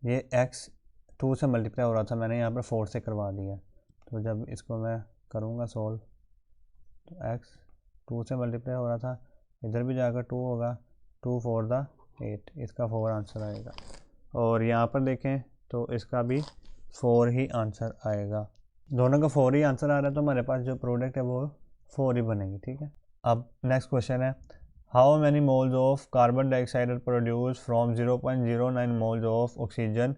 ये x 2 से मल्टीप्लाई हो रहा था, मैंने यहाँ पर 4 से करवा दिया। तो जब इसको मैं करूँगा सॉल्व, तो x 2 से मल्टीप्लाई हो रहा था, इधर भी जाकर 2 होगा, 2 4 दा 8, इसका 4 आंसर आएगा। और यहाँ पर देखें तो इसका भी 4 ही आंसर आएगा। दोनों का 4 ही आंसर आ रहा है, तो हमारे पास जो प्रोडक्ट है वो 4 ही बनेगी, ठीक है। अब नेक्स्ट क्वेश्चन है, how many moles of carbon dioxide are produce from 0.09 moles of oxygen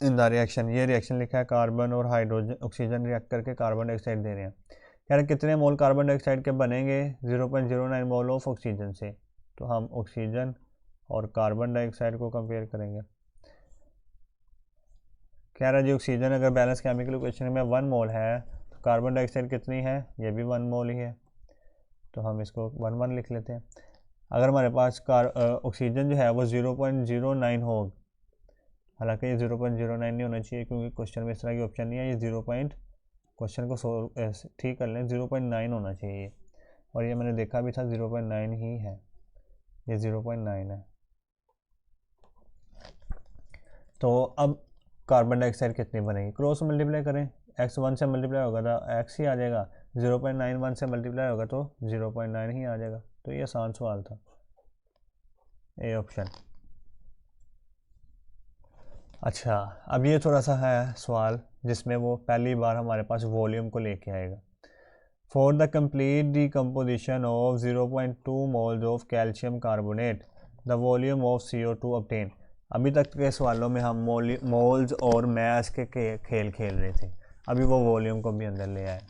in the reaction. ये रिएक्शन लिखा है, कार्बन और हाइड्रोजन ऑक्सीजन रिएक्ट करके कार्बन डाइऑक्साइड दे रहे हैं। यार कितने मोल कार्बन डाइऑक्साइड के बनेंगे 0.09 मोल ऑफ ऑक्सीजन से। तो हम ऑक्सीजन और कार्बन डाइऑक्साइड को कंपेयर करेंगे। कह रहा है जी ऑक्सीजन अगर बैलेंस केमिकल इक्वेशन में 1 मोल है तो कार्बन डाइऑक्साइड कितनी है, ये भी 1 मोल ही है। तो हम इसको 1 लिख लेते हैं। अगर हमारे पास ऑक्सीजन जो है वो 0.09 हो, हालांकि ये 0.09 नहीं होना चाहिए क्योंकि क्वेश्चन में इस तरह की ऑप्शन नहीं है, ये क्वेश्चन को ठीक कर लें, 0.9 होना चाहिए। और ये मैंने देखा भी था 0.9 ही है, ये 0.9 है। तो अब कार्बन डाइऑक्साइड कितनी बनेगी, क्रॉस मल्टीप्लाई करें, x 1 से मल्टीप्लाई होगा तो x ही आ जाएगा, 0.91 से मल्टीप्लाई होगा तो 0.9 ही आ जाएगा। तो ये आसान सवाल था, ए ऑप्शन। अच्छा, अब ये थोड़ा सा है सवाल जिसमें वो पहली बार हमारे पास वॉल्यूम को लेके आएगा। For the complete decomposition of 0.2 moles of calcium carbonate the volume of CO2 obtain. अभी तक के सवालों में हम मोल्स और मैस के खेल खेल रहे थे, अभी वो वॉल्यूम को भी अंदर ले आए।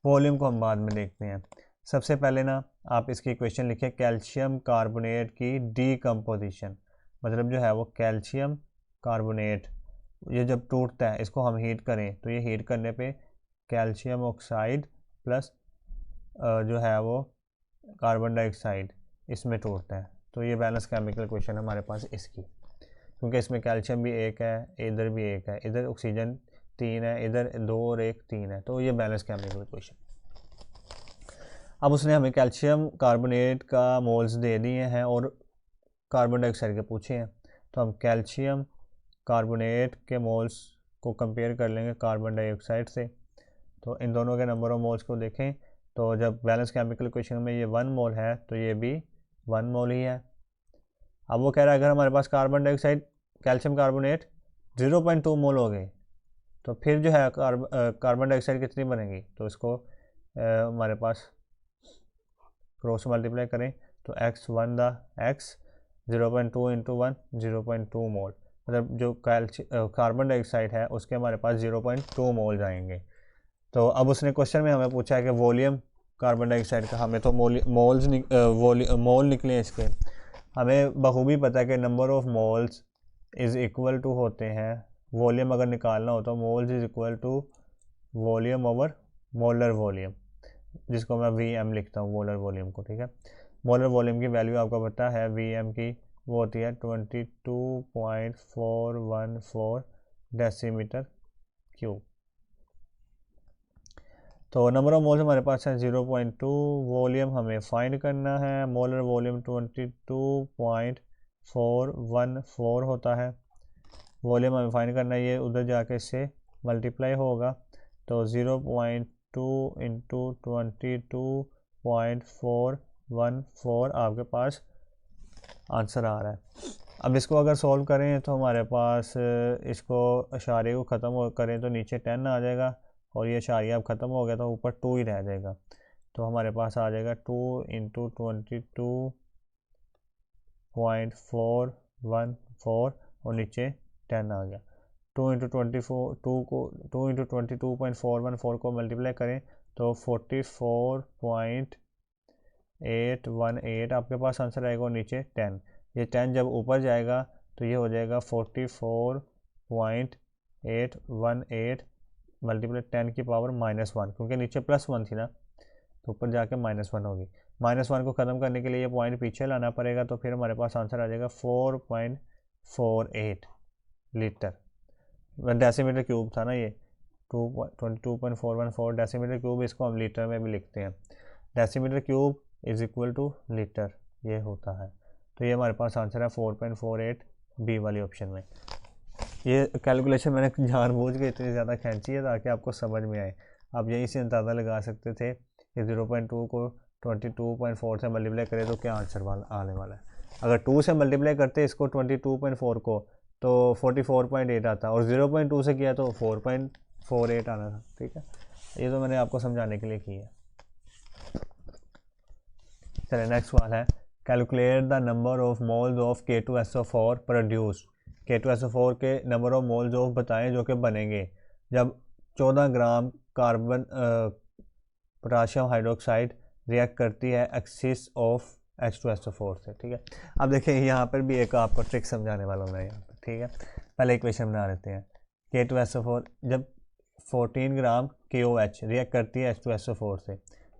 वॉल्यूम को हम बाद में देखते हैं। सबसे पहले ना आप इसकी इक्वेशन लिखिए, कैल्शियम कार्बोनेट की डीकम्पोजिशन, मतलब जो है वो कैल्शियम कार्बोनेट ये जब टूटता है, इसको हम हीट करें तो ये हीट करने पे कैल्शियम ऑक्साइड प्लस जो है वो कार्बन डाइऑक्साइड इसमें टूटता है। तो ये बैलेंस केमिकल इक्वेशन हमारे पास इसकी, क्योंकि इसमें कैल्शियम भी 1 है, इधर भी 1 है, इधर ऑक्सीजन 3 है, इधर 2 और 1 3 है। तो ये बैलेंस केमिकल इक्वेशन। अब उसने हमें कैल्शियम कार्बोनेट का मोल्स दे दिए हैं और कार्बन डाइऑक्साइड के पूछे हैं। तो हम कैल्शियम कार्बोनेट के मोल्स को कंपेयर कर लेंगे कार्बन डाइऑक्साइड से। तो इन दोनों के नंबर ऑफ मोल्स को देखें तो जब बैलेंस केमिकल इक्वेशन में ये 1 मोल है तो ये भी 1 मोल ही है। अब वो कह रहा है अगर हमारे पास कार्बन डाइऑक्साइड कैल्शियम कार्बोनेट 0.2 मोल हो गए तो फिर जो है कार्बन डाइऑक्साइड कितनी बनेगी। तो इसको हमारे पास क्रॉस मल्टीप्लाई करें तो x1 दा x 0.2 इंटू 1 0.2 मोल, मतलब जो कार्बन डाइऑक्साइड है उसके हमारे पास 0.2 मोल आएंगे। तो अब उसने क्वेश्चन में हमें पूछा है कि वॉल्यूम कार्बन डाइऑक्साइड का, हमें तो मोल निकले इसके। हमें बखूबी पता है कि number of moles is equal to होते हैं, वॉल्यूम अगर निकालना हो तो moles is equal to volume over molar volume, जिसको मैं VM लिखता हूँ मोलर वॉल्यूम को, ठीक है। मोलर वॉल्यूम की वैल्यू आपको पता है VM की वो होती है 22.414 डेसीमीटर क्यूब। तो नंबर ऑफ मोल्स हमारे पास है 0.2, वॉल्यूम हमें फाइंड करना है, मोलर वॉल्यूम 22.414 होता है, वॉल्यूम हमें फाइंड करना है, ये उधर जाके इससे मल्टीप्लाई होगा। तो 0.2 इंटू 22.414 आपके पास आंसर आ रहा है। अब इसको अगर सॉल्व करें तो हमारे पास इसको अशारे को ख़त्म करें तो नीचे 10 आ जाएगा और ये अशारिया अब ख़त्म हो गया तो ऊपर 2 ही रह जाएगा। तो हमारे पास आ जाएगा 2 इंटू 22.414 और नीचे 10 आ गया। 2 इंटू 22.414 को मल्टीप्लाई करें तो 44.818 आपके पास आंसर आएगा और नीचे 10। ये 10 जब ऊपर जाएगा तो ये हो जाएगा 44.818 मल्टीप्लाई 10 की पावर -1, क्योंकि नीचे +1 थी ना, तो ऊपर जाके -1 होगी। -1 को ख़त्म करने के लिए ये पॉइंट पीछे लाना पड़ेगा, तो फिर हमारे पास आंसर आ जाएगा 4.48 लीटर। डेसीमीटर क्यूब था ना ये, 22.414 डेसीमीटर क्यूब, इसको हम लीटर में भी लिखते हैं। Decimetre cube is equal two litre, ये होता है। तो ये हमारे पास आंसर है 4.48 बी वाली ऑप्शन में। ये कैलकुलेशन मैंने जानबूझ के इतनी ज़्यादा खींची है ताकि आपको समझ में आए। आप यहीं से अंदाज़ा लगा सकते थे कि 0.2 को 22.4 से मल्टीप्लाई करें तो क्या आंसर आने वाला है। अगर 2 से मल्टीप्लाई करते इसको 22.4 को तो 44.8 आता, और 0.2 से किया तो 4.48 आना था। ठीक है, ये तो मैंने आपको समझाने के लिए किया। चलिए नेक्स्ट सवाल है, calculate the number of moles of K2SO4 produce. K2SO4 के नंबर ऑफ मोल्स ऑफ बताएं जो कि बनेंगे जब 14 gram carbon potassium hydroxide react करती है एक्सिस ऑफ H2SO4 से। ठीक है, अब देखिए यहाँ पर भी एक आपको ट्रिक समझाने वाला हूँ मैं यहाँ पर। ठीक है, पहले इक्वेशन बना लेते हैं। K2SO4 जब 14 ग्राम KOH रिएक्ट करती है H2SO4 से,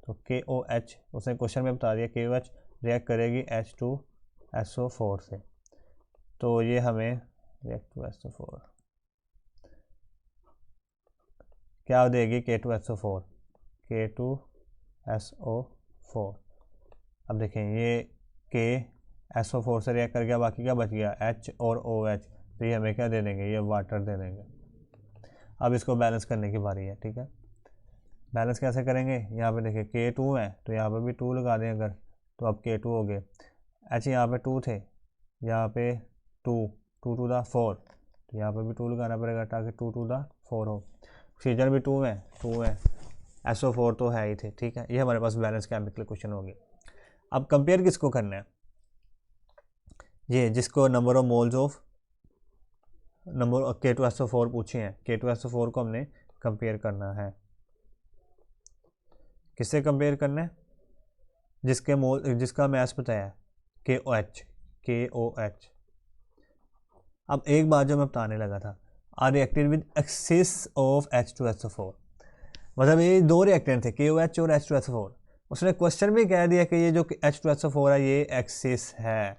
तो KOH उसने क्वेश्चन में बता दिया KOH रिएक्ट करेगी H2SO4 से, तो ये हमें H2SO4 क्या देगी, K2SO4 K2SO4। अब देखें ये KSO4 से रिएक्ट कर गया, बाकी क्या बच गया H और OH, तो ये हमें क्या दे देंगे, ये वाटर दे देंगे। अब इसको बैलेंस करने की बारी है। ठीक है, बैलेंस कैसे करेंगे, यहाँ पे देखिए K2 है तो यहाँ पे भी 2 लगा दें अगर, तो अब K2 हो गए। H यहाँ पे 2 थे, यहाँ पे 2 2 to the 4, तो यहाँ पे भी 2 लगाना पड़ेगा ताकि 2 to the 4 हो। ऑक्सीजन भी 2 है SO4 तो है ही थे। ठीक है, ये हमारे पास बैलेंस केमिकल क्वेश्चन हो गया। अब कंपेयर किसको करना है, ये जिसको number of moles of K2SO4 पूछे हैं, K2SO4 को हमने कंपेयर करना है। किससे कंपेयर करना है, जिसका मैथ बताया है KOH। अब एक बात जो मैं बताने लगा था, are reacted with excess of H2SO4, मतलब ये दो रिएक्टेंट थे KOH और H2SO4। उसने क्वेश्चन में कह दिया कि ये जो H2SO4 है ये एक्सिस है,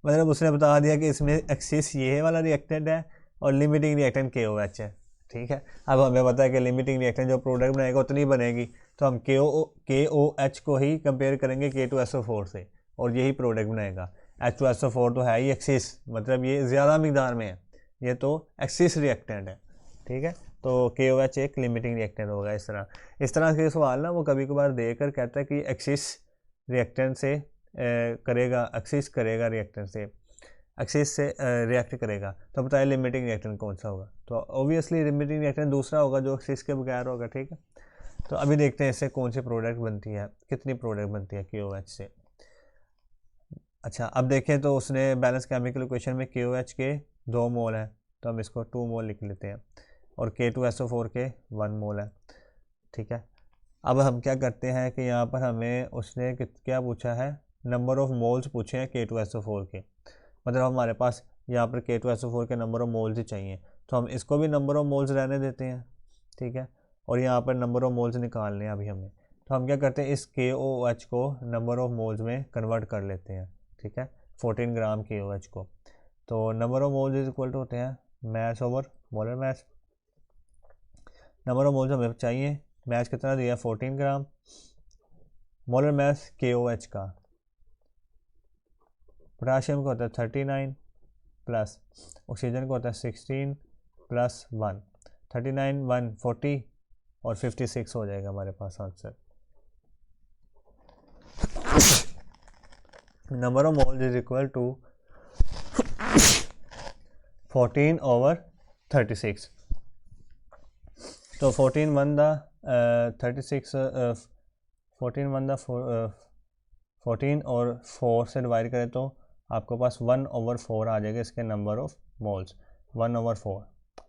मतलब उसने बता दिया कि इसमें एक्सिस ये वाला रिएक्टेंट है और लिमिटिंग रिएक्टेंट KOH है। ठीक है, अब हमें पता है कि लिमिटिंग रिएक्टेंट जो प्रोडक्ट बनाएगा उतनी बनेगी, तो हम KOH को ही कंपेयर करेंगे K2SO4 से और यही प्रोडक्ट बनाएगा। H2SO4 तो है ही एक्सिस, मतलब ये ज़्यादा मिकदार में है, ये तो एक्सिस रिएक्टेंट है। ठीक है, तो KOH एक लिमिटिंग रिएक्टेंट होगा। इस तरह के सवाल ना वो कभी कभार देकर कहता है कि एक्सिस रिएक्टेंट से एक्सिस करेगा रिएक्टेंट से, एक्सिस से रिएक्ट करेगा, तो बताइए लिमिटिंग रिएक्टेंट कौन सा होगा, तो ऑब्वियसली लिमिटिंग रिएक्टेंट दूसरा होगा जो एक्सिस के बगैर होगा। ठीक है, तो अभी देखते हैं इससे कौन सी प्रोडक्ट बनती है, कितनी प्रोडक्ट बनती है KOH से। अच्छा, अब देखें तो उसने बैलेंस केमिकल इक्वेशन में KOH के 2 मोल हैं, तो हम इसको 2 मोल लिख लेते हैं, और K2SO4 के 1 मोल है। ठीक है, अब हम क्या करते हैं कि यहाँ पर हमें उसने क्या पूछा है, नंबर ऑफ मोल्स पूछे हैं K2SO4 के, मतलब हमारे पास यहाँ पर K2SO4 के नंबर ऑफ मोल्स ही चाहिए, तो हम इसको भी नंबर ऑफ मोल्स रहने देते हैं। ठीक है, और यहाँ पर नंबर ऑफ मोल्स निकालने हैं अभी हमें, तो हम क्या करते हैं इस KOH को नंबर ऑफ मोल्स में कन्वर्ट कर लेते हैं। ठीक है, 14 ग्राम KOH को, तो number of moles is equal to होते हैं mass over molar mass. Number of moles हमें चाहिए, मैच कितना दिया 14 ग्राम, मोलर मैस KOH का, पोटाशियम का होता है 39 प्लस ऑक्सीजन का होता है 16 प्लस 1, 39 1 40 और 56 हो जाएगा हमारे पास answer. Number of moles is equal to 14/36, तो 14 1 द 36 14 1 द 14 और 4 से डिवाइड करें तो आपको पास 1/4 आ जाएगा इसके नंबर ऑफ मोल्स, 1/4।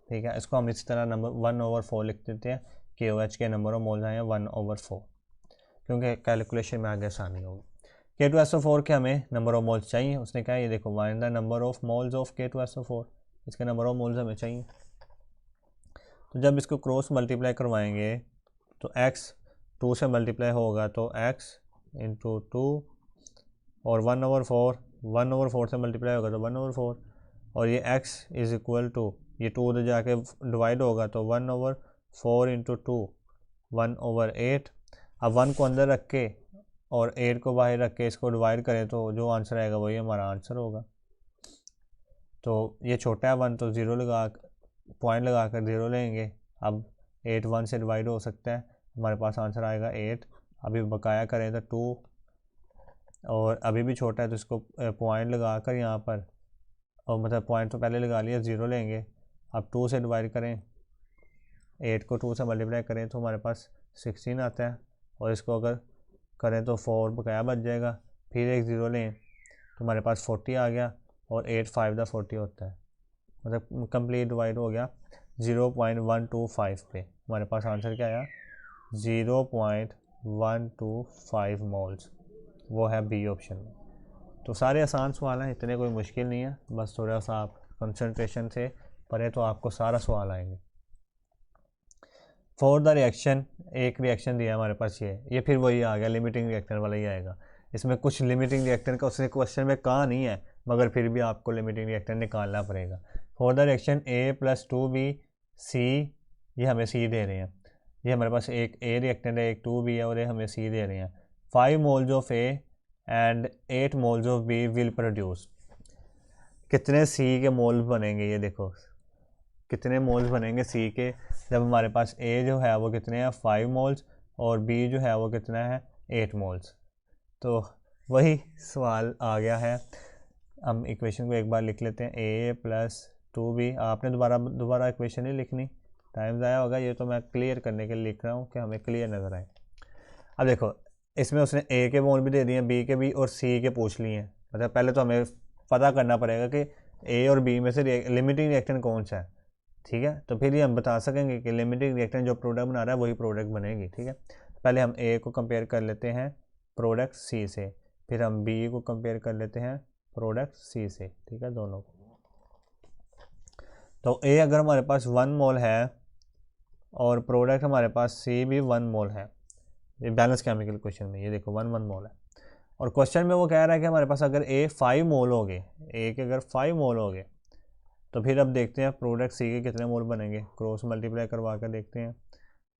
ठीक है, इसको हम इसी तरह नंबर 1/4 लिख देते हैं, KOH के नंबर ऑफ मोल्स आए 1/4, क्योंकि कैलकुलेशन में आगे आसानी होगी। K2SO4 के हमें नंबर ऑफ मोल्स चाहिए, उसने कहा ये देखो find the number of moles of K2SO4, इसके नंबर ऑफ मोल्स हमें चाहिए। तो जब इसको क्रॉस मल्टीप्लाई करवाएंगे तो x 2 से मल्टीप्लाई होगा तो x इंटू 2 और 1/4 से मल्टीप्लाई होगा तो 1/4 और ये x इज़ इक्वल टू ये 2 उधर जाके डिवाइड होगा तो 1/4 इंटू 2 1/8। अब 1 को अंदर रख के और 8 को बाहर रख के इसको डिवाइड करें तो जो आंसर आएगा वही हमारा आंसर होगा। तो ये छोटा है 1 तो ज़ीरो पॉइंट लगा कर 0 लेंगे। अब 8 1 से डिवाइड हो सकता है, हमारे पास आंसर आएगा 8। अभी बकाया करें तो 2 और अभी भी छोटा है तो इसको पॉइंट लगा कर यहाँ पर, और मतलब पॉइंट तो पहले लगा लिया, 0 लेंगे। अब 2 से डिवाइड करें, 8 को 2 से मल्टीप्लाई करें तो हमारे पास 16 आता है और इसको अगर करें तो 4 बकाया बच जाएगा। फिर एक 0 लें तो हमारे पास 40 आ गया और 8 5 40 होता है, मतलब कंप्लीट डिवाइड हो गया 0.125 पे। हमारे पास आंसर क्या आया 0.125 मोल्स, वो है बी ऑप्शन में। तो सारे आसान सवाल हैं, इतने कोई मुश्किल नहीं है, बस थोड़ा सा आप कंसंट्रेशन से पढ़े तो आपको सारा सवाल आएंगे। फॉर द रिएक्शन, एक रिएक्शन दिया हमारे पास, ये फिर वही आ गया, लिमिटिंग रिएक्टर वाला ही आएगा। इसमें कुछ लिमिटिंग रिएक्टर का उसने क्वेश्चन में कहा नहीं है, मगर फिर भी आपको लिमिटिंग रिएक्टर निकालना पड़ेगा। For the reaction A + 2B C, ये हमें C दे रहे हैं। ये हमारे पास एक A रिएक्टर है, एक 2B है और ये हमें C दे रहे हैं। 5 moles of A and 8 moles of B will produce. कितने C के मोल्स बनेंगे, ये देखो कितने मोल्स बनेंगे C के, जब हमारे पास A जो है वो कितने हैं 5 मोल्स और B जो है वो कितना है 8 मोल्स। तो वही सवाल आ गया है। हम इक्वेशन को एक बार लिख लेते हैं, A + 2B। आपने दोबारा इक्वेशन नहीं लिखनी, टाइम ज़ाया होगा, ये तो मैं क्लियर करने के लिए लिख रहा हूँ कि हमें क्लियर नज़र आए। अब देखो इसमें उसने A के मोल भी दे दिए हैं, B के भी और C के पूछ लिए हैं। मतलब पहले तो हमें पता करना पड़ेगा कि A और B में से लिमिटिंग रिएक्टेंट कौन सा है, ठीक है। तो फिर ये हम बता सकेंगे कि लिमिटिंग रिएक्टेंट जो प्रोडक्ट बना रहा है वही प्रोडक्ट बनेगी, ठीक है। पहले हम A को कंपेयर कर लेते हैं प्रोडक्ट C से, फिर हम B को कंपेयर कर लेते हैं प्रोडक्ट C से, ठीक है, दोनों को। तो A अगर हमारे पास 1 मोल है और प्रोडक्ट हमारे पास C भी 1 मोल है, ये बैलेंस केमिकल क्वेश्चन में ये देखो 1 मोल है, और क्वेश्चन में वो कह रहा है कि हमारे पास अगर A 5 मोल हो गए, A के अगर 5 मोल हो गए तो फिर अब देखते हैं प्रोडक्ट C के कितने मोल बनेंगे, क्रॉस मल्टीप्लाई करवा कर देखते हैं।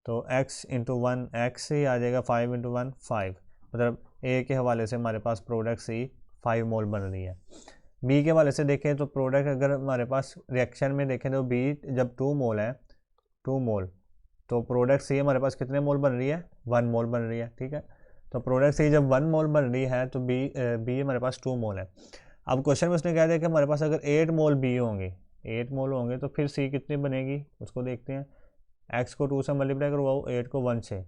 तो x × 1 x ही आ जाएगा, 5 × 1 5, मतलब A के हवाले से हमारे पास प्रोडक्ट C 5 मोल बन रही है। B के हवाले से देखें तो प्रोडक्ट अगर हमारे पास रिएक्शन में देखें तो B जब 2 मोल है, 2 मोल, तो प्रोडक्ट C हमारे पास कितने मोल बन रही है 1 मोल बन रही है, ठीक है। तो प्रोडक्ट C जब 1 मोल बन रही है तो B हमारे पास 2 मोल है। अब क्वेश्चन में उसने कह दिया कि हमारे पास अगर 8 मोल B होंगे, 8 मोल होंगे तो फिर C कितनी बनेगी, उसको देखते हैं। x को 2 से मल्टीप्लाई करवाओ, 8 को 1 से,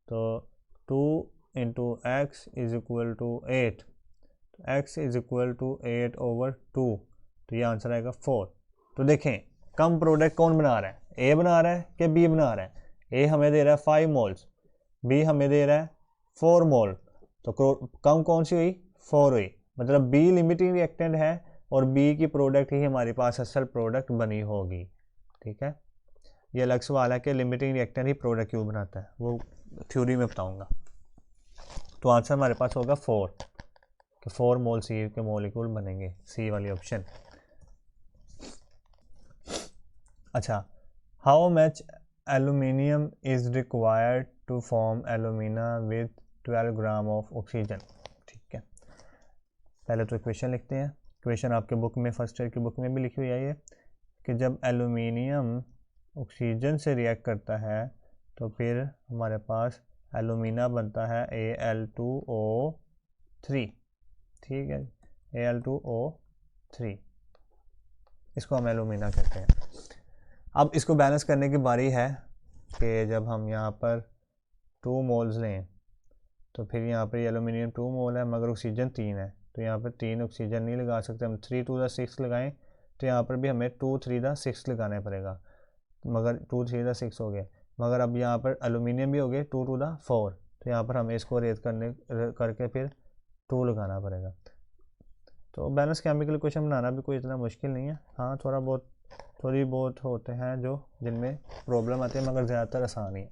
तो 2 × x is equal to 8, x is equal to 8/2, तो ये आंसर आएगा 4। तो देखें कम प्रोडक्ट कौन बना रहा है, A बना रहा है कि B बना रहा है। A हमें दे रहा है 5 मोल्स, B हमें दे रहा है 4 मोल, तो कम कौन सी हुई 4 हुई, मतलब B लिमिटिंग रिएक्टेंट है और B की प्रोडक्ट ही हमारे पास असल प्रोडक्ट बनी होगी, ठीक है। ये अलग सवाल है कि लिमिटिंग रिएक्टेंट ही प्रोडक्ट क्यों बनाता है, वो थ्योरी में बताऊंगा। तो आंसर हमारे पास होगा 4, कि 4 मोल C के मॉलिक्यूल बनेंगे, C वाली ऑप्शन। अच्छा, how much aluminium is required to form alumina with 12 gram of oxygen, ठीक है। पहले तो इक्वेशन लिखते हैं, इक्वेशन आपके बुक में फर्स्ट ईयर की बुक में भी लिखी हुई है ये, कि जब एल्यूमिनियम ऑक्सीजन से रिएक्ट करता है तो फिर हमारे पास एल्यूमिना बनता है Al2O3, ठीक है, Al2O3, इसको हम एल्यूमिना कहते हैं। अब इसको बैलेंस करने की बारी है कि जब हम यहाँ पर 2 मोल्स लें तो फिर यहाँ पर एल्यूमिनियम 2 मोल है मगर ऑक्सीजन 3 है, तो यहाँ पर 3 ऑक्सीजन नहीं लगा सकते, हम 3 × 6 लगाएं तो यहाँ पर भी हमें 2 3 6 लगाना पड़ेगा, मगर 2 3 6 हो गए, मगर अब यहाँ पर एल्यूमिनियम भी हो गए 2 × 4, तो यहाँ पर हमें इसको रेज करके फिर 2 लगाना पड़ेगा। तो बैलेंस केमिकल इक्वेशन बनाना भी कोई इतना मुश्किल नहीं है, हाँ थोड़ी बहुत होते हैं जो जिनमें प्रॉब्लम आती है, मगर ज़्यादातर आसान ही है।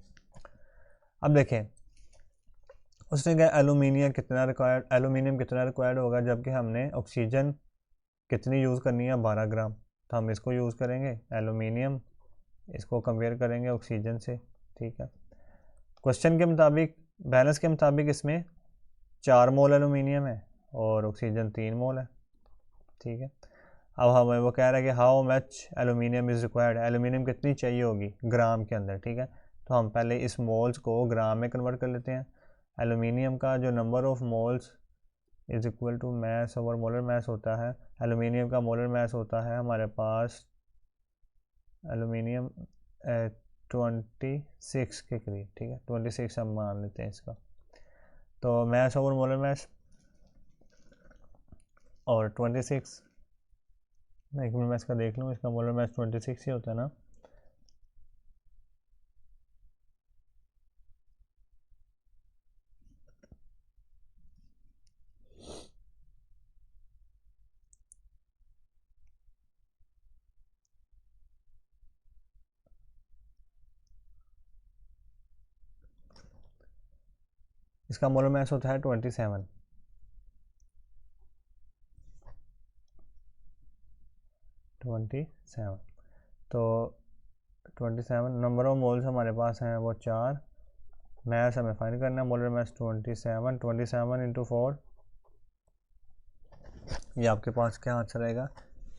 अब देखें उसने कहा एलुमिनियम कितना रिक्वायर्ड होगा, जबकि हमने ऑक्सीजन कितनी यूज़ करनी है 12 ग्राम, तो हम इसको यूज़ करेंगे एलुमिनियम, इसको कंपेयर करेंगे ऑक्सीजन से। ठीक है, क्वेश्चन के मुताबिक बैलेंस के मुताबिक इसमें 4 मोल एलुमिनियम है और ऑक्सीजन 3 मोल है। ठीक है, अब हमें वो कह रहा है कि how much aluminium is required, aluminium कितनी चाहिए होगी ग्राम के अंदर। ठीक है, तो हम पहले इस मोल्स को ग्राम में कन्वर्ट कर लेते हैं। एलुमिनियम का जो number of moles is equal to mass over molar mass होता है। एलुमिनियम का मोलर मैस होता है हमारे पास एलुमिनियम 26 के करीब। ठीक है, 26 हम मान लेते हैं इसका। तो मैस ओवर मोलर मैस और 26, एक मिनट मैं इसका देख लूँ, इसका मोलर मैस 26 ही होता है ना। इसका मोलर मैस होता है 27। तो 27 नंबर ऑफ मोल्स हमारे पास हैं वो 4, मैस हमें फाइंड करना है, मोलर मैस 27 इंटू 4, ये आपके पास क्या आंसर आएगा,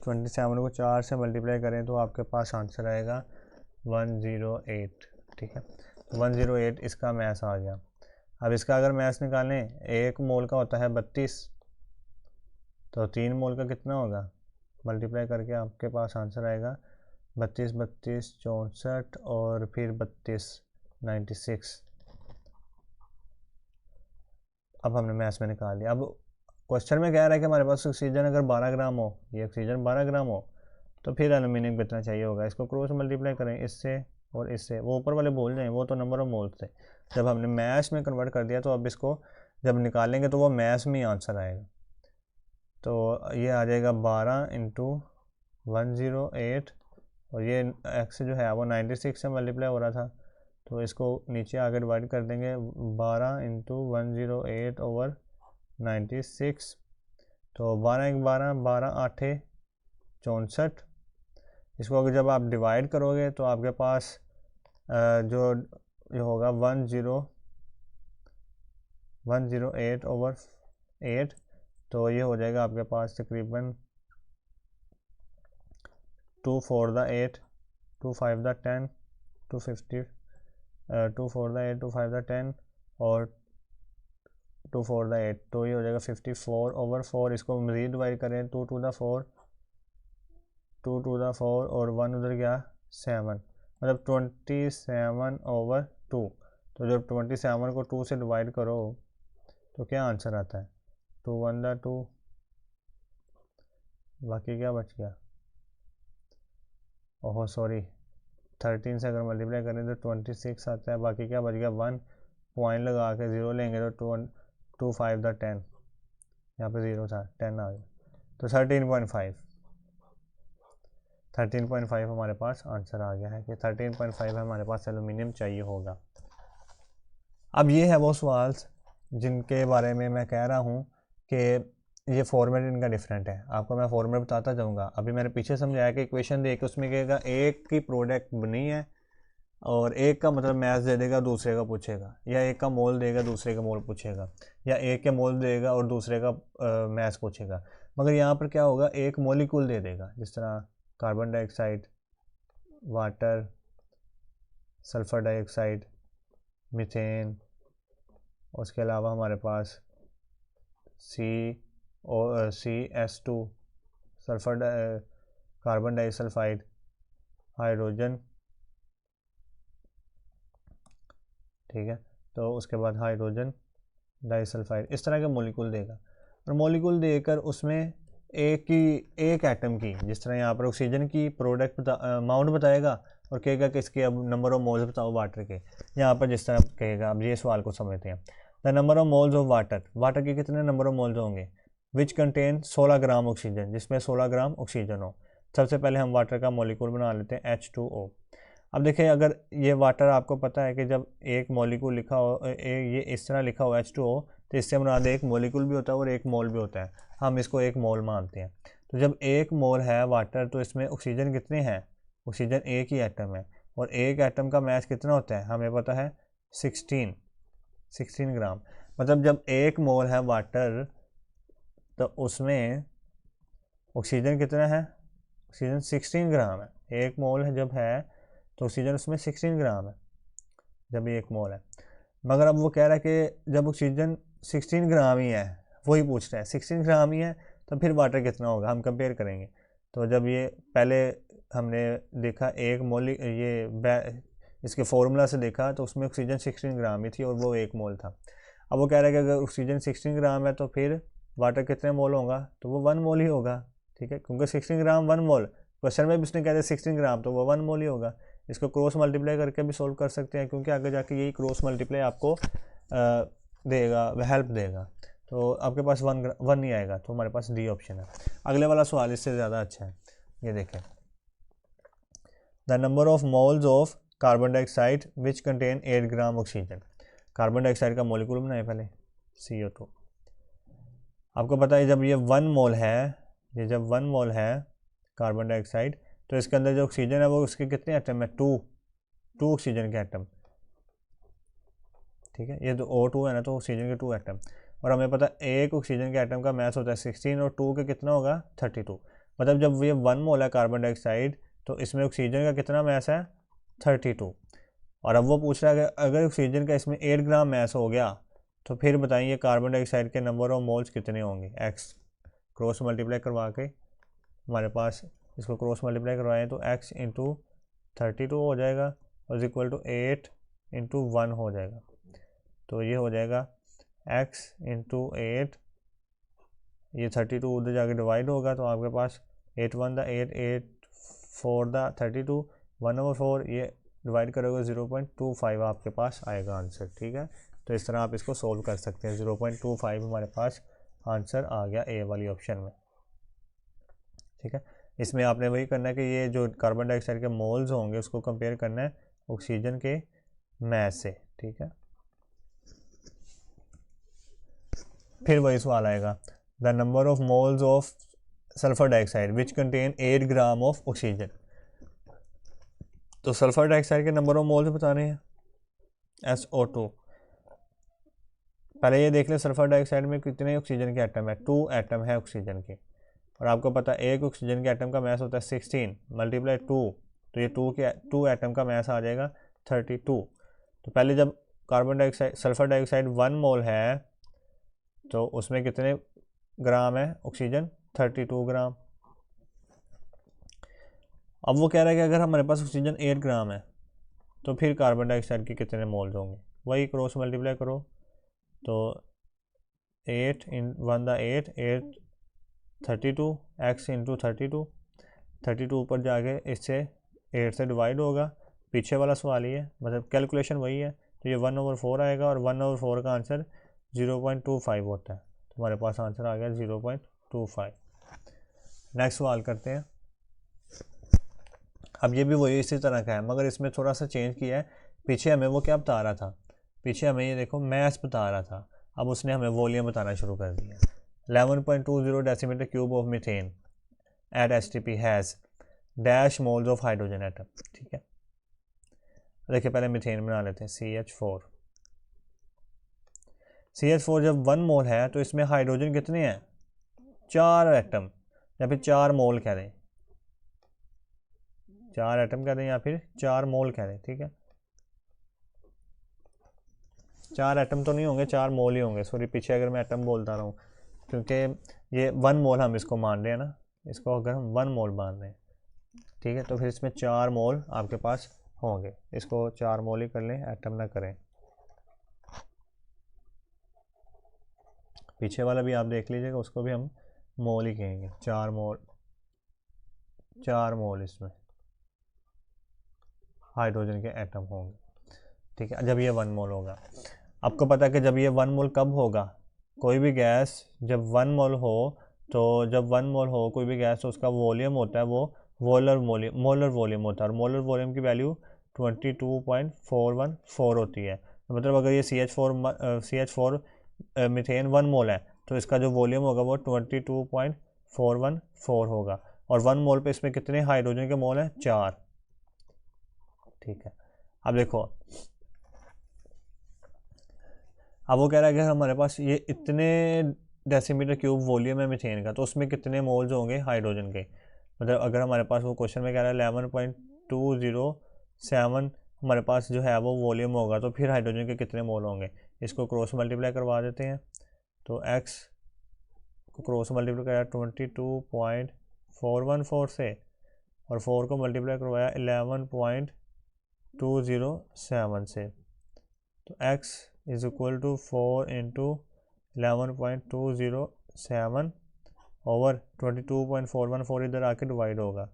27 को 4 से मल्टीप्लाई करें तो आपके पास आंसर आएगा 108। ठीक है, 108 इसका मैस आ गया। अब इसका अगर मैस निकालें, 1 मोल का होता है 32, तो 3 मोल का कितना होगा, मल्टीप्लाई करके आपके पास आंसर आएगा 32 32 64 और फिर 32 96। अब हमने मैथ्स में निकाल लिया। अब क्वेश्चन में कह रहा है कि हमारे पास ऑक्सीजन अगर 12 ग्राम हो, ये ऑक्सीजन 12 ग्राम हो, तो फिर एल्यूमिनियम कितना चाहिए होगा। इसको क्रॉस मल्टीप्लाई करें इससे और इससे, वो ऊपर वाले बोल जाएं, वो तो नंबर ऑफ मोल्स थे। जब हमने मैथ्स में कन्वर्ट कर दिया तो अब इसको जब निकालेंगे तो वो मैथ्स में ही आंसर आएगा। तो ये आ जाएगा 12 इंटू 108 और ये एक्स जो है वो 96 से मल्टीप्लाई हो रहा था, तो इसको नीचे आगे डिवाइड कर देंगे 12 इंटू 108 ओवर 96। तो 12 एक 12, 12 8 64। इसको अगर जब आप डिवाइड करोगे तो आपके पास जो होगा 108 ओवर 8, तो ये हो जाएगा आपके पास तकरीबन 2 4 द 8, 2 5 द 10, 250, 2 4 द 8, 2 5 द 10 और 2 4 द 8, तो ये हो जाएगा 54 ओवर 4। इसको मज़ीद डिवाइड करें 2 टू द 4, 2 टू द 4 और 1 उधर गया 7, मतलब 27 ओवर 2। तो जब 27 को 2 से डिवाइड करो तो क्या आंसर आता है, 2 1 द 2, बाकी क्या बच गया, ओहो सॉरी 13 से अगर मल्टीप्लाई करें तो 26 आता है, बाकी क्या बच गया 1, पॉइंट लगा के 0 लेंगे तो 2 5 द 10, यहाँ पे 0 था 10 आ गया, तो 13.5 हमारे पास आंसर आ गया है कि 13.5 हमारे पास एल्यूमिनियम चाहिए होगा। अब ये है वो सवाल जिनके बारे में मैं कह रहा हूँ कि ये फॉर्मेट इनका डिफरेंट है। आपको मैं फॉर्मेट बताता जाऊँगा। अभी मैंने पीछे समझाया कि इक्वेशन दे के उसमें कहेगा एक की प्रोडक्ट बनी है और एक का मतलब मैथ दे देगा दूसरे का पूछेगा, या एक का मोल देगा दूसरे का मोल पूछेगा, या एक के मोल देगा और दूसरे का मैथ पूछेगा। मगर यहाँ पर क्या होगा, एक मॉलिक्यूल दे देगा, जिस तरह carbon dioxide, water, sulphur dioxide, methane, उसके अलावा हमारे पास CS2 sulphur carbon disulphide, hydrogen, ठीक है, तो उसके बाद हाइड्रोजन डाइसल्फाइड, इस तरह के मॉलिक्यूल देगा। और मॉलिक्यूल देकर उसमें एक एटम की, जिस तरह यहाँ पर ऑक्सीजन की प्रोडक्ट अमाउंट बताएगा और कहेगा कि इसके अब नंबर ऑफ मोल्स बताओ वाटर के। यहाँ पर जिस तरह कहेगा, अब ये सवाल को समझते हैं। The number of moles of water के कितने नंबर ऑफ मोल्स होंगे, विच कंटेन 16 ग्राम ऑक्सीजन, जिसमें 16 ग्राम ऑक्सीजन हो। सबसे पहले हम वाटर का मॉलिक्यूल बना लेते हैं H2O। अब देखिए, अगर ये वाटर आपको पता है कि जब एक मॉलिक्यूल लिखा हो, ये इस तरह लिखा हो H2O, तो इससे मुराद एक मॉलिक्यूल भी होता है और एक मोल भी होता है, हम इसको एक मोल मानते हैं। तो जब एक मोल है वाटर, तो इसमें ऑक्सीजन कितने हैं? ऑक्सीजन एक ही एटम है, और एक एटम का मास कितना होता है हमें पता है, 16 ग्राम। मतलब जब एक मोल है वाटर, तो उसमें ऑक्सीजन कितना है? ऑक्सीजन 16 ग्राम है। एक मोल है जब है, तो ऑक्सीजन उसमें 16 ग्राम है जब ये एक मोल है। मगर अब वो कह रहा है कि जब ऑक्सीजन 16 ग्राम ही है, वही पूछ रहा है 16 ग्राम ही है, तो फिर वाटर कितना होगा, हम कंपेयर करेंगे। तो जब ये पहले हमने देखा एक मोल, ये इसके फॉर्मूला से देखा, तो उसमें ऑक्सीजन 16 ग्राम ही थी और वो एक मोल था। अब वो कह रहा है कि अगर ऑक्सीजन 16 ग्राम है, तो फिर वाटर कितने मोल होगा? तो वो 1 मोल ही होगा, ठीक है, क्योंकि 16 ग्राम 1 मोल, क्वेश्चन में भी उसने कह दिया 16 ग्राम, तो वो 1 मोल ही होगा। इसको क्रॉस मल्टीप्लाई करके भी सोल्व कर सकते हैं, क्योंकि आगे जाके यही क्रॉस मल्टीप्लाई आपको देगा, हेल्प देगा। तो आपके पास 1 नहीं आएगा, तो हमारे पास डी ऑप्शन है। अगले वाला सवाल इससे ज़्यादा अच्छा है, ये देखें। The number of moles of carbon dioxide which contain 8 gram oxygen. Carbon dioxide का मॉलिक्यूल बनाए पहले, CO2। आपको पता है जब ये 1 मोल है, ये जब 1 मोल है कार्बन डाइऑक्साइड, तो इसके अंदर जो ऑक्सीजन है वो उसके कितने एटम है? 2 ऑक्सीजन के एटम, ठीक है। ये तो O2 है ना, तो ऑक्सीजन के 2 एटम। और हमें पता है एक ऑक्सीजन के एटम का मास होता है 16, और 2 के कितना होगा? 32। मतलब जब ये 1 मोल है कार्बन डाइऑक्साइड, तो इसमें ऑक्सीजन का कितना मास है? 32। और अब वो पूछ रहा है कि अगर ऑक्सीजन का इसमें 8 ग्राम मास हो गया, तो फिर बताइए कार्बन डाइऑक्साइड के नंबर ऑफ मोल्स कितने होंगे? एक्स क्रॉस मल्टीप्लाई करवा के हमारे पास, इसको क्रॉस मल्टीप्लाई करवाएं तो x इंटू 32 हो जाएगा, और इक्वल टू 8 इंटू 1 हो जाएगा। तो ये हो जाएगा x इंटू 8, ये 32 उधर जाके डिवाइड होगा, तो आपके पास 8 1 द 8, 8 4 द 32, 1/4, ये डिवाइड करोगे 0.25 आपके पास आएगा आंसर, ठीक है। तो इस तरह आप इसको सोल्व कर सकते हैं। 0.25 हमारे पास आंसर आ गया ए वाली ऑप्शन में, ठीक है। इसमें आपने वही करना है कि ये जो कार्बन डाइऑक्साइड के मोल्स होंगे उसको कंपेयर करना है ऑक्सीजन के मास से, ठीक है। फिर वही सवाल आएगा, the number of moles of sulphur dioxide which contain 8 gram of oxygen. तो सल्फर डाइऑक्साइड के नंबर ऑफ मोल्स बताने हैं, SO2। पहले ये देख लें सल्फर डाइऑक्साइड में कितने ऑक्सीजन के एटम है? 2 एटम है ऑक्सीजन के, और आपको पता है एक ऑक्सीजन के एटम का मास होता है 16 मल्टीप्लाई 2, तो ये 2 एटम का मास आ जाएगा 32। तो पहले जब कार्बन डाइऑक्साइड सल्फर डाइऑक्साइड 1 मोल है, तो उसमें कितने ग्राम है ऑक्सीजन? 32 ग्राम। अब वो कह रहा है कि अगर हमारे पास ऑक्सीजन 8 ग्राम है, तो फिर कार्बन डाइऑक्साइड के कितने मोल्स होंगे? वही क्रॉस मल्टीप्लाई करो, तो 8 इन 1 द 8, 8 32, x इंटू 32 ऊपर जाके इससे 8 से डिवाइड होगा, पीछे वाला सवाल ही है, मतलब कैलकुलेशन वही है। तो ये 1/4 आएगा, और 1/4 का आंसर 0.25 होता है, तो हमारे पास आंसर आ गया 0.25। नेक्स्ट सवाल करते हैं। अब ये भी वही इसी तरह का है, मगर इसमें थोड़ा सा चेंज किया है। पीछे हमें वो क्या बता रहा था? पीछे हमें ये देखो मैस बता रहा था, अब उसने हमें वॉल्यूम बताना शुरू कर दिया। 11.20 decimetre cube of methane at STP has dash moles of hydrogen atom, ठीक है। देखिए पहले मीथेन बना लेते हैं, CH4। CH4 जब 1 मोल है, तो इसमें हाइड्रोजन कितने हैं? 4 एटम, या फिर 4 मोल कह दें, 4 एटम कह दें या फिर 4 मोल कह दें, ठीक है। 4 एटम तो नहीं होंगे, 4 मोल ही होंगे, सॉरी पीछे अगर मैं एटम बोलता रहा हूँ, क्योंकि ये 1 मोल हम इसको मान रहे हैं ना, इसको अगर हम 1 मोल मान रहे हैं, ठीक है, तो फिर इसमें 4 मोल आपके पास होंगे। इसको 4 मोल ही कर लें, एटम ना करें। पीछे वाला भी आप देख लीजिएगा, उसको भी हम मोल ही कहेंगे, 4 मोल इसमें हाइड्रोजन के एटम होंगे, ठीक है, जब ये 1 मोल होगा। आपको पता है कि जब ये 1 मोल कब होगा? कोई भी गैस जब 1 मोल हो, तो जब 1 मोल हो कोई भी गैस, तो उसका वॉल्यूम होता है वो मोलर वॉल्यूम होता है, और मोलर वॉल्यूम की वैल्यू 22.414 होती है। तो मतलब अगर ये CH4 मीथेन 1 मोल है तो इसका जो वॉल्यूम होगा वो 22.414 होगा, और 1 मोल पे इसमें कितने हाइड्रोजन के मोल हैं? 4। ठीक है, अब देखो, अब वो कह रहा है कि हमारे पास ये इतने डेसीमीटर क्यूब वॉल्यूम है मीथेन का, तो उसमें कितने मोल्स होंगे हाइड्रोजन के। मतलब अगर हमारे पास वो क्वेश्चन में कह रहा है 11.207 हमारे पास जो है वो वॉल्यूम होगा, तो फिर हाइड्रोजन के कितने मोल होंगे। इसको क्रॉस मल्टीप्लाई करवा देते हैं, तो x को क्रॉस मल्टीप्लाई कराया 22.414 से, और 4 को मल्टीप्लाई करवाया 11.207 से, तो x is equal to 4 into 11.207 over 22.414 इधर आके डिवाइड होगा।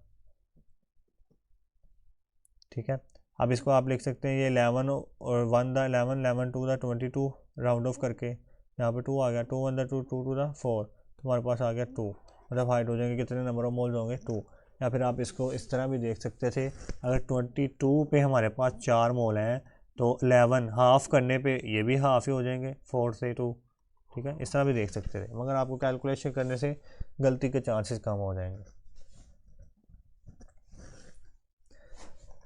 ठीक है, अब इसको आप लिख सकते हैं ये 11 और 1 दा 11, 11 2 दा 22 राउंड ऑफ करके यहाँ पे 2 आ गया, 2 1 दा 2 2 2 दा 4, तो हमारे पास आ गया 2। मतलब हाइड्रोजन के कितने नंबर ऑफ मोल्स होंगे? 2। या फिर आप इसको इस तरह भी देख सकते थे, अगर 22 पे हमारे पास 4 मोल हैं तो 11 हाफ करने पे ये भी हाफ ही हो जाएंगे 4 से 2। ठीक है, इस तरह भी देख सकते थे, मगर आपको कैलकुलेशन करने से गलती के चांसेस कम हो जाएंगे।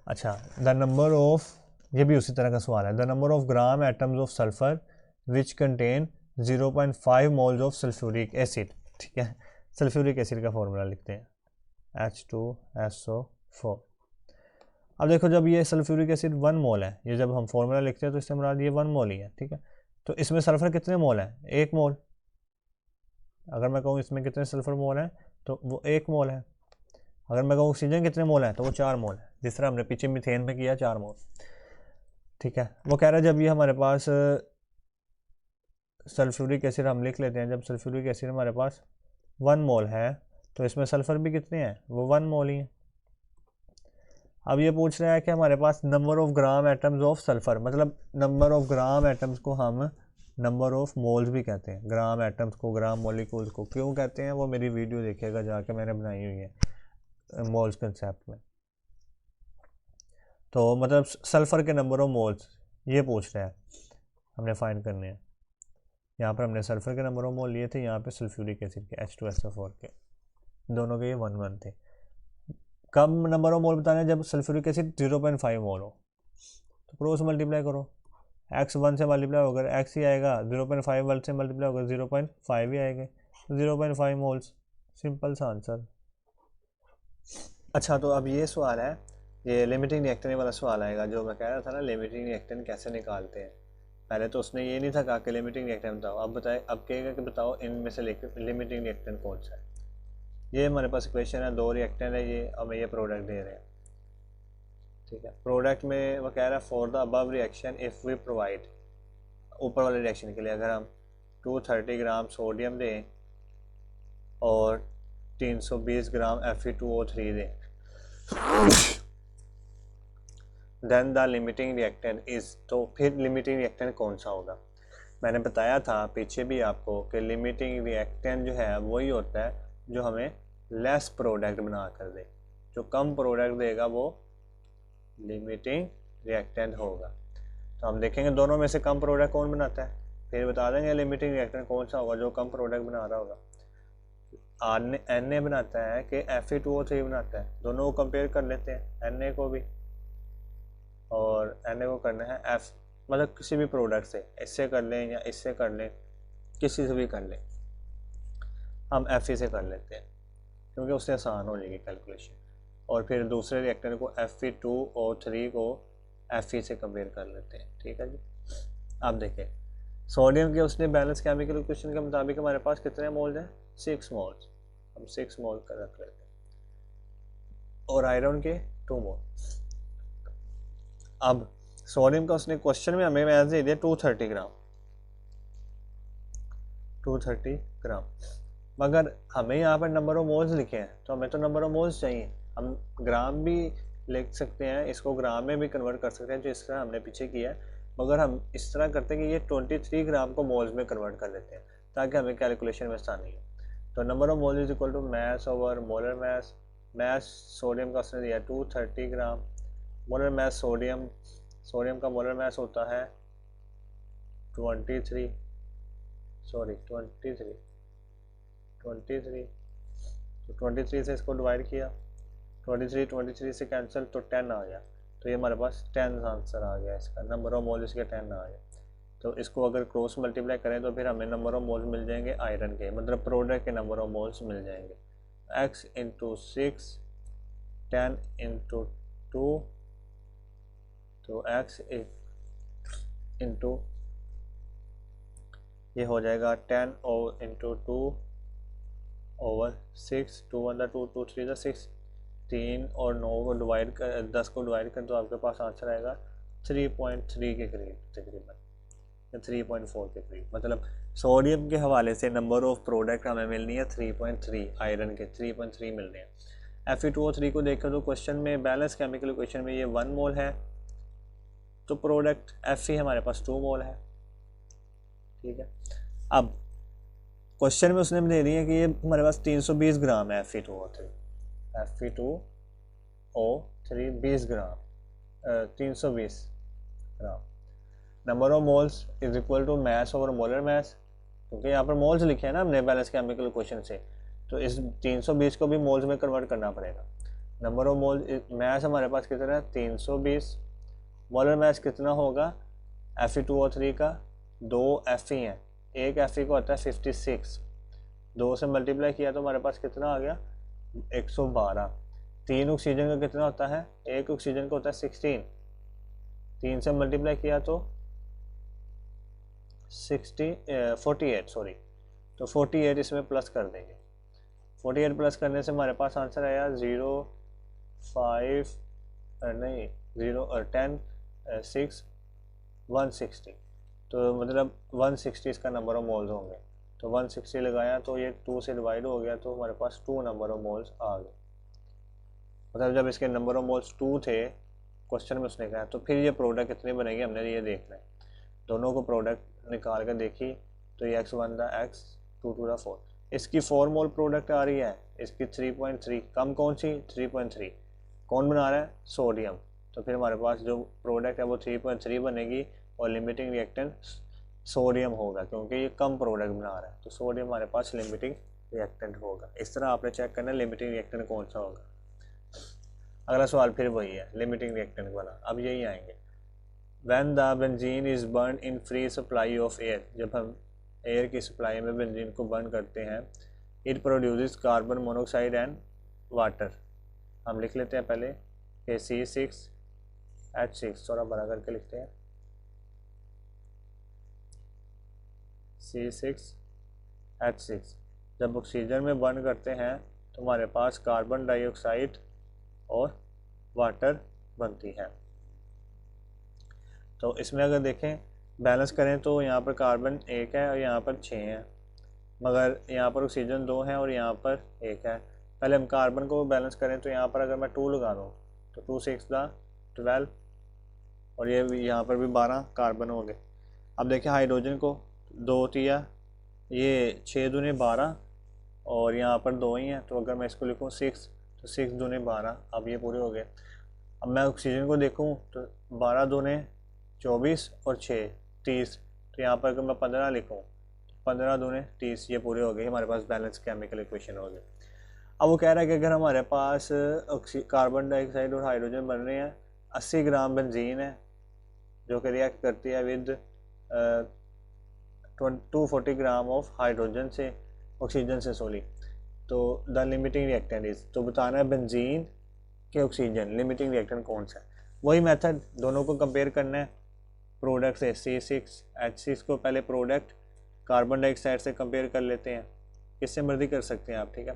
अच्छा, द नंबर ऑफ, ये भी उसी तरह का सवाल है, the number of gram atoms of sulphur which contain 0.5 moles of sulphuric acid. ठीक है, सल्फ्यूरिक एसिड का फॉर्मूला लिखते हैं H2SO4। अब देखो, जब ये सल्फ्यूरिक एसिड 1 मोल है, ये जब हम फॉर्मूला लिखते हैं तो इससे मुराद ये 1 मोल ही है। ठीक है, तो इसमें सल्फर कितने मोल है? 1 मोल। अगर मैं कहूँ इसमें कितने सल्फर मोल हैं तो वो 1 मोल है। अगर मैं कहूँ ऑक्सीजन कितने मोल है तो वो 4 मोल है, जिस तरह हमने पीछे मीथेन में किया 4 मोल। ठीक है, वो कह रहा है जब ये हमारे पास सल्फ्यूरिक एसिड हम लिख लेते हैं, जब सल्फ्यूरिक एसिड हमारे पास 1 मोल है तो इसमें सल्फर भी कितने हैं? वो 1 मोल ही है। अब ये पूछ रहा है कि हमारे पास number of gram atoms of sulphur, मतलब नंबर ऑफ ग्राम एटम्स को हम नंबर ऑफ मोल्स भी कहते हैं। ग्राम एटम्स को, ग्राम मॉलिक्यूल्स को क्यों कहते हैं वो मेरी वीडियो देखिएगा जाके, मैंने बनाई हुई है मोल्स कंसेप्ट में। तो मतलब सल्फर के नंबर ऑफ मोल्स ये पूछ रहा है, हमने फाइंड करने हैं। यहाँ पर हमने सल्फर के नंबर ऑफ मोल लिए थे, यहाँ पे सल्फ्यूरिक एसिड के H2SO4 के, दोनों के ये 1 1 थे। कब नंबर ऑफ मोल बताना है? जब सल्फ्यूरिक एसिड 0.5 मोल हो, तो क्रॉस मल्टीप्लाई करो, x 1 से मल्टीप्लाई होकर x ही आएगा, 0.5 1 से मल्टीप्लाई होकर 0.5 ही आएगा, 0.5 मोल्स। सिंपल सा आंसर। अच्छा, तो अब ये सवाल है, ये लिमिटिंग रिएक्टेंट वाला सवाल आएगा जो मैं कह रहा था ना, लिमिटिंग रिएक्टेंट कैसे निकालते हैं। पहले तो उसने ये नहीं था कहा कि लिमिटिंग रिएक्टेंट बताओ, अब बताए, अब कहेगा कि बताओ इनमें से लिमिटिंग रिएक्टेंट कौन सा है। ये हमारे पास इक्वेशन है, 2 रिएक्टेंट है ये, हमें ये प्रोडक्ट दे रहे हैं। ठीक है, प्रोडक्ट में वो कह रहा है for the above reaction if we provide, ऊपर वाले रिएक्शन के लिए अगर हम 230 ग्राम सोडियम दें और 320 ग्राम Fe2O3 दें, then the limiting reactant is, तो फिर लिमिटिंग रिएक्टेंट कौन सा होगा। मैंने बताया था पीछे भी आपको कि लिमिटिंग रिएक्टेंट जो है वही होता है जो हमें लेस प्रोडक्ट बना कर दे, जो कम प्रोडक्ट देगा वो लिमिटिंग रिएक्टेंट होगा। तो हम देखेंगे दोनों में से कम प्रोडक्ट कौन बनाता है, फिर बता देंगे लिमिटिंग रिएक्टेंट कौन सा होगा जो कम प्रोडक्ट बना रहा होगा। Na बनाता है कि Fe2O3 बनाता है, दोनों को कंपेयर कर लेते हैं, Na को भी और Na को करना है F, मतलब किसी भी प्रोडक्ट से, इससे कर लें या इससे कर लें, किसी से भी कर लें, हम Fe से कर लेते हैं क्योंकि उससे आसान हो जाएगी कैलकुलेशन। और फिर दूसरे रिएक्टेंट को Fe2O3 को Fe से कंपेयर कर लेते हैं। ठीक है जी, अब देखें सोडियम के उसने बैलेंस केमिकल इक्वेशन के मुताबिक हमारे पास कितने मोल्स हैं? 6 मोल्स, हम 6 मोल कर रख लेते हैं, और आयरन के 2 मोल। अब सोडियम का उसने क्वेश्चन में हमें मैच दे दिया 230 ग्राम, 230 ग्राम, मगर हमें यहाँ पर नंबर ऑफ मोल्स लिखे हैं तो हमें तो नंबर ऑफ मोल्स चाहिए। हम ग्राम भी लिख सकते हैं, इसको ग्राम में भी कन्वर्ट कर सकते हैं जो इस तरह हमने पीछे किया है, मगर हम इस तरह करते हैं कि ये 23 ग्राम को मोल्स में कन्वर्ट कर लेते हैं ताकि हमें कैलकुलेशन में आसानी हो। तो number of mole is equal to mass over molar mass. Mass sodium का उसने दिया 230 ग्राम, मोलर मास सोडियम का मोलर मास होता है 23 तो 23 से इसको डिवाइड किया, 23 से कैंसिल तो 10 आ गया, तो ये हमारे पास 10 आंसर आ गया इसका, नंबर ऑफ मोल्स के 10 आ गया। तो इसको अगर क्रॉस मल्टीप्लाई करें तो फिर हमें नंबर ऑफ मोल्स मिल जाएंगे आयरन के, मतलब प्रोडक्ट के नंबर ऑफ मोल्स मिल जाएंगे। x इंटू 6 10 इंटू 2 तो x इंटू ये हो जाएगा 10 इंटू 2 ओवर 6, 2 1 2 2 3 6, 3 और 9 को डिवाइड कर 10 को डिवाइड कर तो आपके पास आंसर आएगा 3.3 के करीब तकरीबन, 3.4 के करीब। मतलब सोडियम के हवाले से नंबर ऑफ प्रोडक्ट हमें मिलनी है 3.3, आयरन के 3.3 मिल रहे हैं। Fe2O3 को देखकर तो क्वेश्चन में बैलेंस केमिकल इक्वेशन में ये 1 मोल है, तो प्रोडक्ट Fe हमारे पास 2 मोल है, ठीक है। अब क्वेश्चन में उसने दे रही है कि ये हमारे पास 320 ग्राम है Fe2O3 20 gram 320 gram. Number of moles is equal to mass over molar mass, क्योंकि यहाँ पर मोल्स लिखे हैं ना हमने बैलेंस केमिकल इक्वेशन से, तो इस 320 को भी मोल्स में कन्वर्ट करना पड़ेगा। नंबर ऑफ मोल्स, मास हमारे पास कितना है 320, मोलर मास कितना होगा Fe2O3 का 2 Fe हैं, एक Fe को आता है 56, 2 से मल्टीप्लाई किया तो हमारे पास कितना आ गया 112। 3 ऑक्सीजन का कितना होता है, एक ऑक्सीजन का होता है 16, 3 से मल्टीप्लाई किया तो 48 सॉरी, तो 48 इसमें प्लस कर देंगे, 48 प्लस करने से हमारे पास आंसर आया 160, तो मतलब 160 इसका नंबर ऑफ मोल्स होंगे, तो 160 लगाया तो ये 2 से डिवाइड हो गया तो हमारे पास 2 नंबर ऑफ मोल्स आ गए। मतलब जब इसके नंबर ऑफ मोल्स 2 थे क्वेश्चन में उसने कहा, तो फिर ये प्रोडक्ट कितनी बनेगी हमने ये देखना है। दोनों को प्रोडक्ट निकाल कर देखी तो ये x1 था x 2 2 4, इसकी 4 मोल प्रोडक्ट आ रही है, इसकी 3.3, कम कौन सी 3.3, कौन बना रहा है सोडियम, तो फिर हमारे पास जो प्रोडक्ट है वो 3.3 बनेगी और लिमिटिंग रिएक्टेंट सोडियम होगा, क्योंकि ये कम प्रोडक्ट बना रहा है, तो सोडियम हमारे पास लिमिटिंग रिएक्टेंट होगा। इस तरह आपने चेक करना है लिमिटिंग रिएक्टेंट कौन सा होगा। अगला सवाल फिर वही है लिमिटिंग रिएक्टेंट वाला, अब यही आएंगे। When the benzene is burned in free supply of air, जब हम एयर की सप्लाई में बेंजीन को बर्न करते हैं, it produces carbon monoxide and water. हम लिख लेते हैं पहले कि C6H6, थोड़ा बड़ा करके लिखते हैं C6H6। जब ऑक्सीजन में बर्न करते हैं तो हमारे पास कार्बन डाइऑक्साइड और वाटर बनती है। तो इसमें अगर देखें बैलेंस करें तो यहाँ पर कार्बन 1 है और यहाँ पर 6 है, मगर यहाँ पर ऑक्सीजन 2 है और यहाँ पर 1 है। पहले हम कार्बन को बैलेंस करें तो यहाँ पर अगर मैं 2 लगा दूँ तो 2 6 12 और ये यहाँ पर भी 12 कार्बन हो गए। अब देखें हाइड्रोजन को 2 तिया ये 6 दूने 12 और यहाँ पर 2 ही हैं, तो अगर मैं इसको लिखूँ 6 तो 6 दूने 12, अब ये पूरे हो गए। अब मैं ऑक्सीजन को देखूँ तो 12 दूने 24 और 6 30, तो यहाँ पर अगर मैं 15 लिखूँ 15 दूने 30, ये पूरे हो गए, हमारे पास बैलेंस केमिकल इक्वेशन हो गए। अब वो कह रहा है कि अगर हमारे पास कार्बन डाइऑक्साइड और हाइड्रोजन बन रहे हैं, 80 ग्राम बेंजीन है जो कि रिएक्ट करती है विद 240 ग्राम ऑफ हाइड्रोजन से ऑक्सीजन से सॉरी, तो द लिमिटिंग रिएक्टेंट इज, तो बताना है बेंजीन के ऑक्सीजन लिमिटिंग रिएक्टेंट कौन सा है। वही मेथड दोनों को कंपेयर करना है प्रोडक्ट से, C6H6 को पहले प्रोडक्ट कार्बन डाइऑक्साइड से कंपेयर कर लेते हैं, किससे मर्जी कर सकते हैं आप, ठीक है,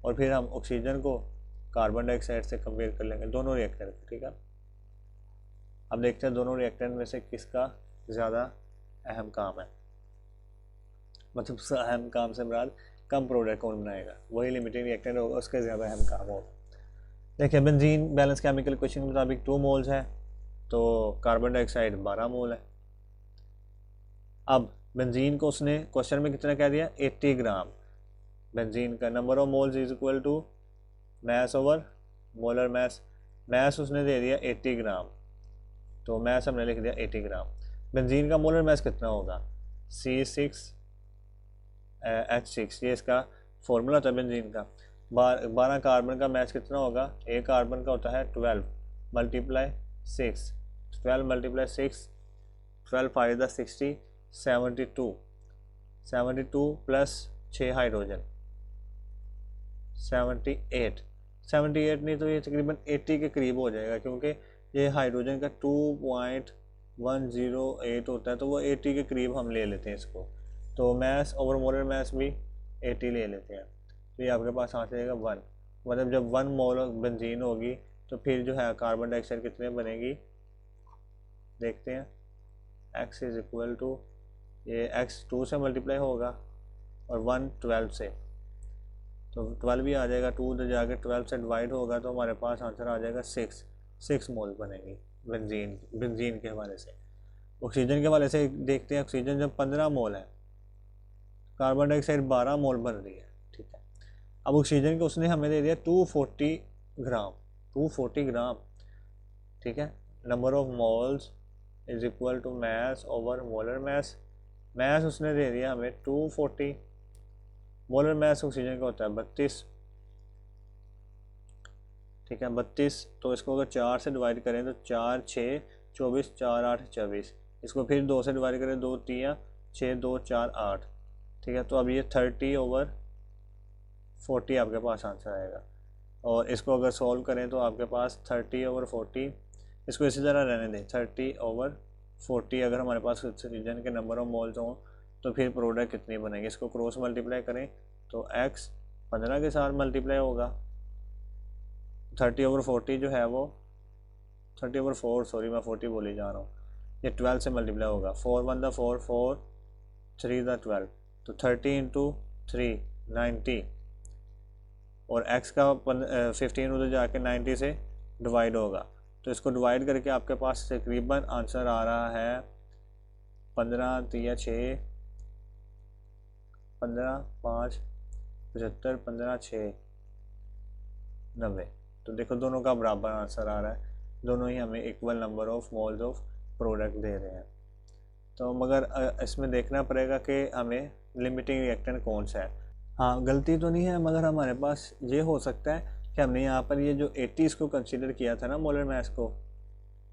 और फिर हम ऑक्सीजन को कार्बन डाइऑक्साइड से कंपेयर कर लेंगे दोनों रिएक्टेंट को, ठीक है। अब देखते हैं दोनों रिएक्टेंट में से किसका ज़्यादा अहम काम है, मतलब अहम काम से मुराद कम प्रोडक्ट कौन बनाएगा, वही लिमिटिंग रिएक्टेंट होगा, उसका ज़्यादा अहम काम होगा। देखिए बेंजीन बैलेंस केमिकल इक्वेशन के मुताबिक 2 मोल्स है, तो कार्बन डाइऑक्साइड 12 मोल है। अब बेंजीन को उसने क्वेश्चन में कितना कह दिया 80 ग्राम बेंजीन का, number of moles is equal to mass over molar mass, mass उसने दे दिया 80 ग्राम, तो मैस हमने लिख दिया 80 ग्राम। बेंजीन का मोलर मैस कितना होगा, C6H6, ये इसका फॉर्मूला था बेंजीन का। 12 कार्बन का मैच कितना होगा, एक कार्बन का होता है 12 multiply 6, 12 multiply 6, 12 5 the 60, 72, 72 plus 6 hydrogen 78, 78 नहीं तो ये तकरीबन 80 के करीब हो जाएगा, क्योंकि ये हाइड्रोजन का 2.108 होता है, तो वो 80 के करीब हम ले लेते हैं इसको। तो मैस ओवर मोलर मैस भी 80 ले लेते हैं, तो ये आपके पास आ जाएगा 1। मतलब जब 1 मोल बेंजीन होगी तो फिर जो है कार्बन डाइऑक्साइड कितने बनेगी, देखते हैं। x इज इक्वल टू, ये x 2 से मल्टीप्लाई होगा और 1 12 से, तो 12 भी आ जाएगा, 2 उधर जाके 12 से डिवाइड होगा, तो हमारे पास आंसर आ जाएगा 6 मोल बनेगी बेंजीन के हवाले से। ऑक्सीजन के हवाले से देखते हैं, ऑक्सीजन जब 15 मोल है, कार्बन डाइऑक्साइड 12 मोल बन रही है, ठीक है। अब ऑक्सीजन को उसने हमें दे दिया 240 ग्राम, ठीक है। Number of moles is equal to mass over molar mass. Mass उसने दे दिया हमें 240, मोलर मैस ऑक्सीजन का होता है 32, ठीक है 32। तो इसको अगर 4 से डिवाइड करें तो 4 6 24, 4 8 24, इसको फिर 2 से डिवाइड करें, 2 3 6 2 4 8, ठीक है। तो अब ये 30/40 आपके पास आंसर आएगा। और इसको अगर सॉल्व करें तो आपके पास 30/40, इसको इसी तरह रहने दें, 30/40 अगर हमारे पास ऑक्सीजन के नंबर ऑफ मोल्स हों तो फिर प्रोडक्ट कितनी बनेगी, इसको क्रॉस मल्टीप्लाई करें तो x 15 के साथ मल्टीप्लाई होगा, 30/40 जो है वो 30/4, सॉरी मैं 40 बोले जा रहा हूँ, ये 12 से मल्टीप्लाई होगा, 4 1 द 4, 4 3 द 12, तो 30 इंटू 3 90, और x का 15 उधर जाके 90 से डिवाइड होगा, तो इसको डिवाइड करके आपके पास तकरीबन आंसर आ रहा है 15 3 6, 15 5 75, 15 6 90। तो देखो दोनों का बराबर आंसर आ रहा है, दोनों ही हमें equal number of moles of product दे रहे हैं। तो मगर इसमें देखना पड़ेगा कि हमें लिमिटिंग रिएक्टेंट कौन सा है। हाँ गलती तो नहीं है, मगर हमारे पास ये हो सकता है कि हमने यहाँ पर ये जो 80 इसको कंसीडर किया था ना मोलर मैस को,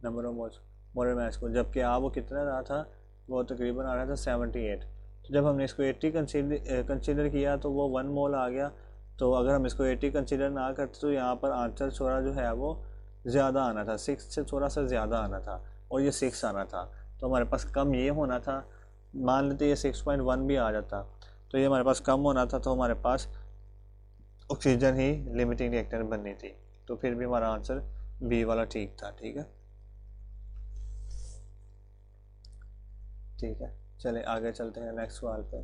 number of moles molar mass को, जबकि वो कितना रहा था, वो तकरीबन आ रहा था 78। तो जब हमने इसको 80 कंसीडर किया तो वो 1 मोल आ गया। तो अगर हम इसको 80 कंसीडर ना करते तो यहाँ पर आंसर थोड़ा जो है वो ज़्यादा आना था, 6 से थोड़ा सा ज़्यादा आना था, और ये 6 आना था, तो हमारे पास कम ये होना था। मान लेते ये 6.1 भी आ जाता तो ये हमारे पास कम होना था, तो हमारे पास ऑक्सीजन ही लिमिटिंग रिएक्टेंट बननी थी, तो फिर भी हमारा आंसर बी वाला ठीक था, ठीक है। ठीक है, चले आगे चलते हैं नेक्स्ट सवाल पे।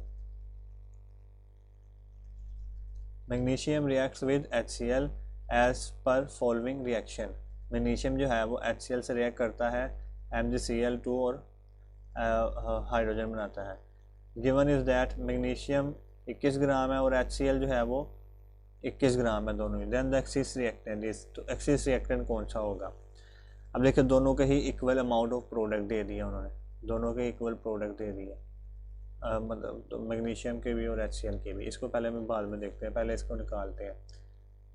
Magnesium reacts with HCl as per following reaction. Magnesium जो है वो HCl से रिएक्ट करता है, MgCl2 और हाइड्रोजन बनाता है। Given is that magnesium 21 gram है और HCl जो है वो 21 ग्राम है दोनों ही। Then the excess reactant is, तो एक्सिस रिएक्टेंट कौन सा होगा। अब देखिए दोनों के ही इक्वल अमाउंट ऑफ प्रोडक्ट दे दिया उन्होंने, दोनों के इक्वल प्रोडक्ट दे दिया, मतलब तो मैग्नीशियम के भी और HCl के भी। इसको पहले हम बाद में देखते हैं, पहले इसको निकालते हैं।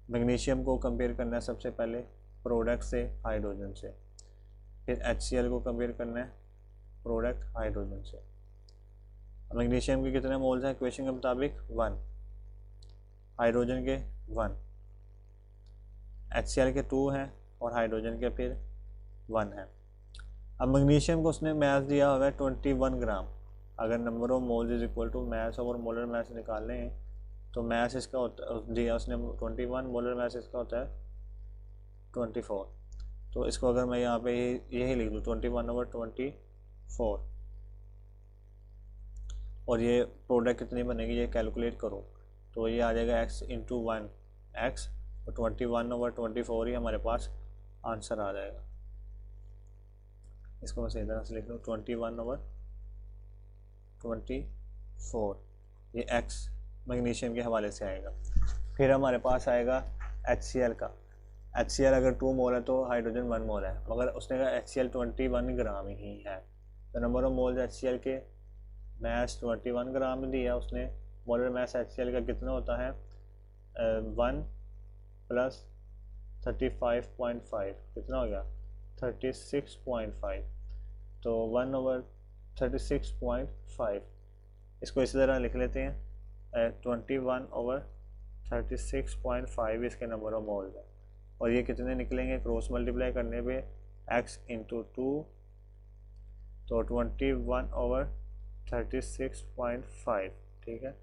मैग्नीशियम को कंपेयर करना है सबसे पहले प्रोडक्ट से हाइड्रोजन से, फिर HCl को कंपेयर करना है प्रोडक्ट हाइड्रोजन से। मैग्नीशियम के कितने मोल्स हैं इक्वेशन के मुताबिक 1, हाइड्रोजन के 1, HCl के 2 हैं और हाइड्रोजन के फिर 1 है। अब मैग्नीशियम को उसने मैस दिया हुआ है 21 ग्राम। अगर number of moles is equal to mass over molar mass निकालने हैं तो मैस इसका होता दिया उसने 21, मोलर मैस इसका होता है 24। तो इसको अगर मैं यहाँ पे यही लिख दूँ 21/24, और ये प्रोडक्ट कितनी बनेगी ये कैलकुलेट करूँ तो ये आ जाएगा x इंटू 1 x, और 21/24 ही हमारे पास आंसर आ जाएगा। इसको मैं सही तरह से लिख लूँ 21/24, ये x मैग्नीशियम के हवाले से आएगा। फिर हमारे पास आएगा HCl का, HCl अगर 2 मोल है तो हाइड्रोजन 1 मोल है, मगर उसने कहा HCl 21 ग्राम ही है। तो नंबर ऑफ मोल्स HCl के मैस 21 ग्राम दिया उसने। मोलर मैस HCl का कितना होता है 1 प्लस 35.5 कितना हो गया 36.5। तो 1/36.5 इसको इसी तरह लिख लेते हैं 21/36.5 इसके नंबर ऑफ मोल्स है। और ये कितने निकलेंगे क्रॉस मल्टीप्लाई करने पे x इंटू 2, तो 21/36.5 ठीक है।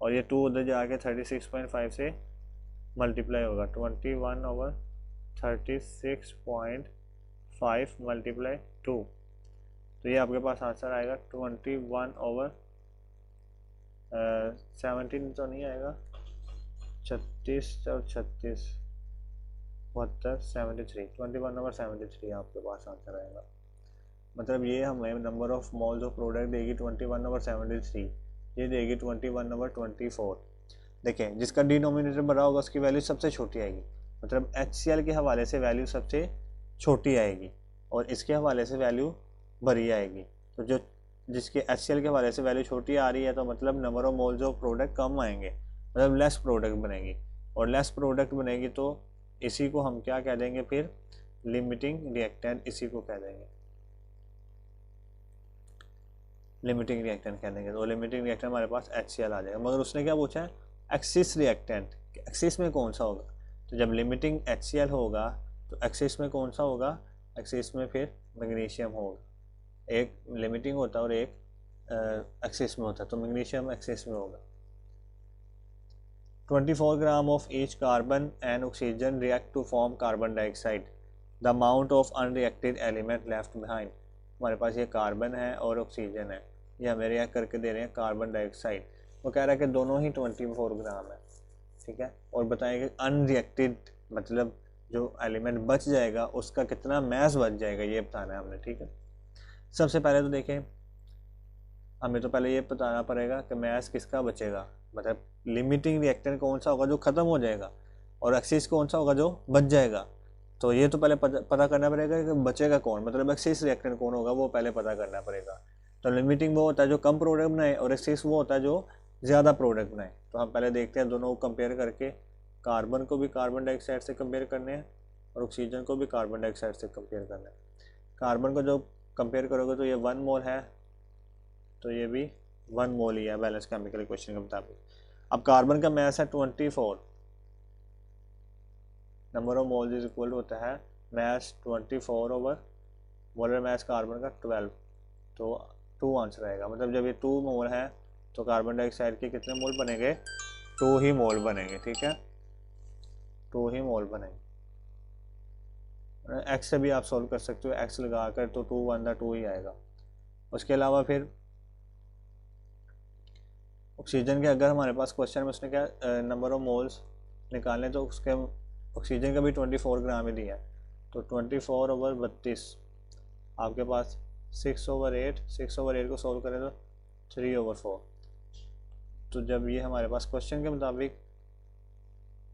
और ये 2 उधर जाके 36.5 से मल्टीप्लाई होगा 21/36.5 मल्टीप्लाई 2, तो ये आपके पास आंसर आएगा 21/17 तो नहीं आएगा 36 और 36 72 73 21/73 आपके पास आंसर आएगा। मतलब ये हमें number of moles of product देगी 21/73, ये देगी 21/24। देखें जिसका डिनोमिनेटर बड़ा होगा उसकी वैल्यू सबसे छोटी आएगी, मतलब HCl के हवाले से वैल्यू सबसे छोटी आएगी और इसके हवाले से वैल्यू बड़ी आएगी। तो जो जिसके HCl के हवाले से वैल्यू छोटी आ रही है तो मतलब number of moles of product कम आएंगे, मतलब लेस प्रोडक्ट बनेगी। और लेस प्रोडक्ट बनेगी तो इसी को हम क्या कह देंगे फिर लिमिटिंग रिएक्टेंट, इसी को कह देंगे लिमिटिंग रिएक्टेंट कह देंगे। तो लिमिटिंग रिएक्टेंट हमारे पास HCl आ जाएगा। मगर उसने क्या पूछा है एक्सिस रिएक्टेंट, एक्सिस में कौन सा होगा। तो जब लिमिटिंग HCl होगा तो एक्सिस में कौन सा होगा, एक्सिस में फिर मैग्नीशियम होगा। एक लिमिटिंग होता है और एक एक्सिस में होता है, तो मैग्नीशियम एक्सिस में होगा। 24 gram of each carbon and oxygen react to form carbon dioxide, the amount of unreacted element left behind. हमारे पास ये कार्बन है और ऑक्सीजन है, ये हमें रिएक्ट करके दे रहे हैं कार्बन डाइऑक्साइड। वो कह रहा है कि दोनों ही 24 ग्राम है, ठीक है। और बताएंगे अनरिएक्टेड मतलब जो एलिमेंट बच जाएगा उसका कितना मैस बच जाएगा, ये बताना है हमने, ठीक है। सबसे पहले तो देखें हमें तो पहले ये बताना पड़ेगा कि मैस किसका बचेगा, मतलब लिमिटिंग रिएक्टेंट कौन सा होगा जो ख़त्म हो जाएगा और एक्सिस कौन सा होगा जो बच जाएगा। तो ये तो पहले पता करना पड़ेगा कि बचेगा कौन, मतलब एक्सिस रिएक्टेंट कौन होगा वो पहले पता करना पड़ेगा। तो लिमिटिंग वो होता है जो कम प्रोडक्ट बनाए और एक्सिस वो होता है जो ज़्यादा प्रोडक्ट बनाए। तो हम पहले देखते हैं दोनों को कंपेयर करके, कार्बन को भी कार्बन डाइऑक्साइड से कंपेयर करने हैं और ऑक्सीजन को भी कार्बन डाइऑक्साइड से कंपेयर करना है। कार्बन को जो कंपेयर करोगे तो ये 1 मोल है, तो ये भी 1 मोल ही है बैलेंस केमिकल इक्वेशन के मुताबिक। अब कार्बन का मैस है 24, number of moles is equal होता है mass 24 over molar mass carbon का 12, तो 2 आंसर आएगा। मतलब जब ये 2 मोल है तो कार्बन डाइऑक्साइड के कितने मोल बनेंगे, 2 ही मोल बनेंगे, ठीक है, 2 ही मोल बनेंगे। एक्स से भी आप सॉल्व कर सकते हो, एक्स लगा कर तो 2 1 2 ही आएगा। उसके अलावा फिर ऑक्सीजन के अगर हमारे पास क्वेश्चन में उसने क्या नंबर ऑफ मोल्स निकालने, तो उसके ऑक्सीजन का भी 24 ग्राम ही दिया है, तो 24 ओवर 32 आपके पास 6/8, 6/8 को सॉल्व करें तो 3/4। तो जब ये हमारे पास क्वेश्चन के मुताबिक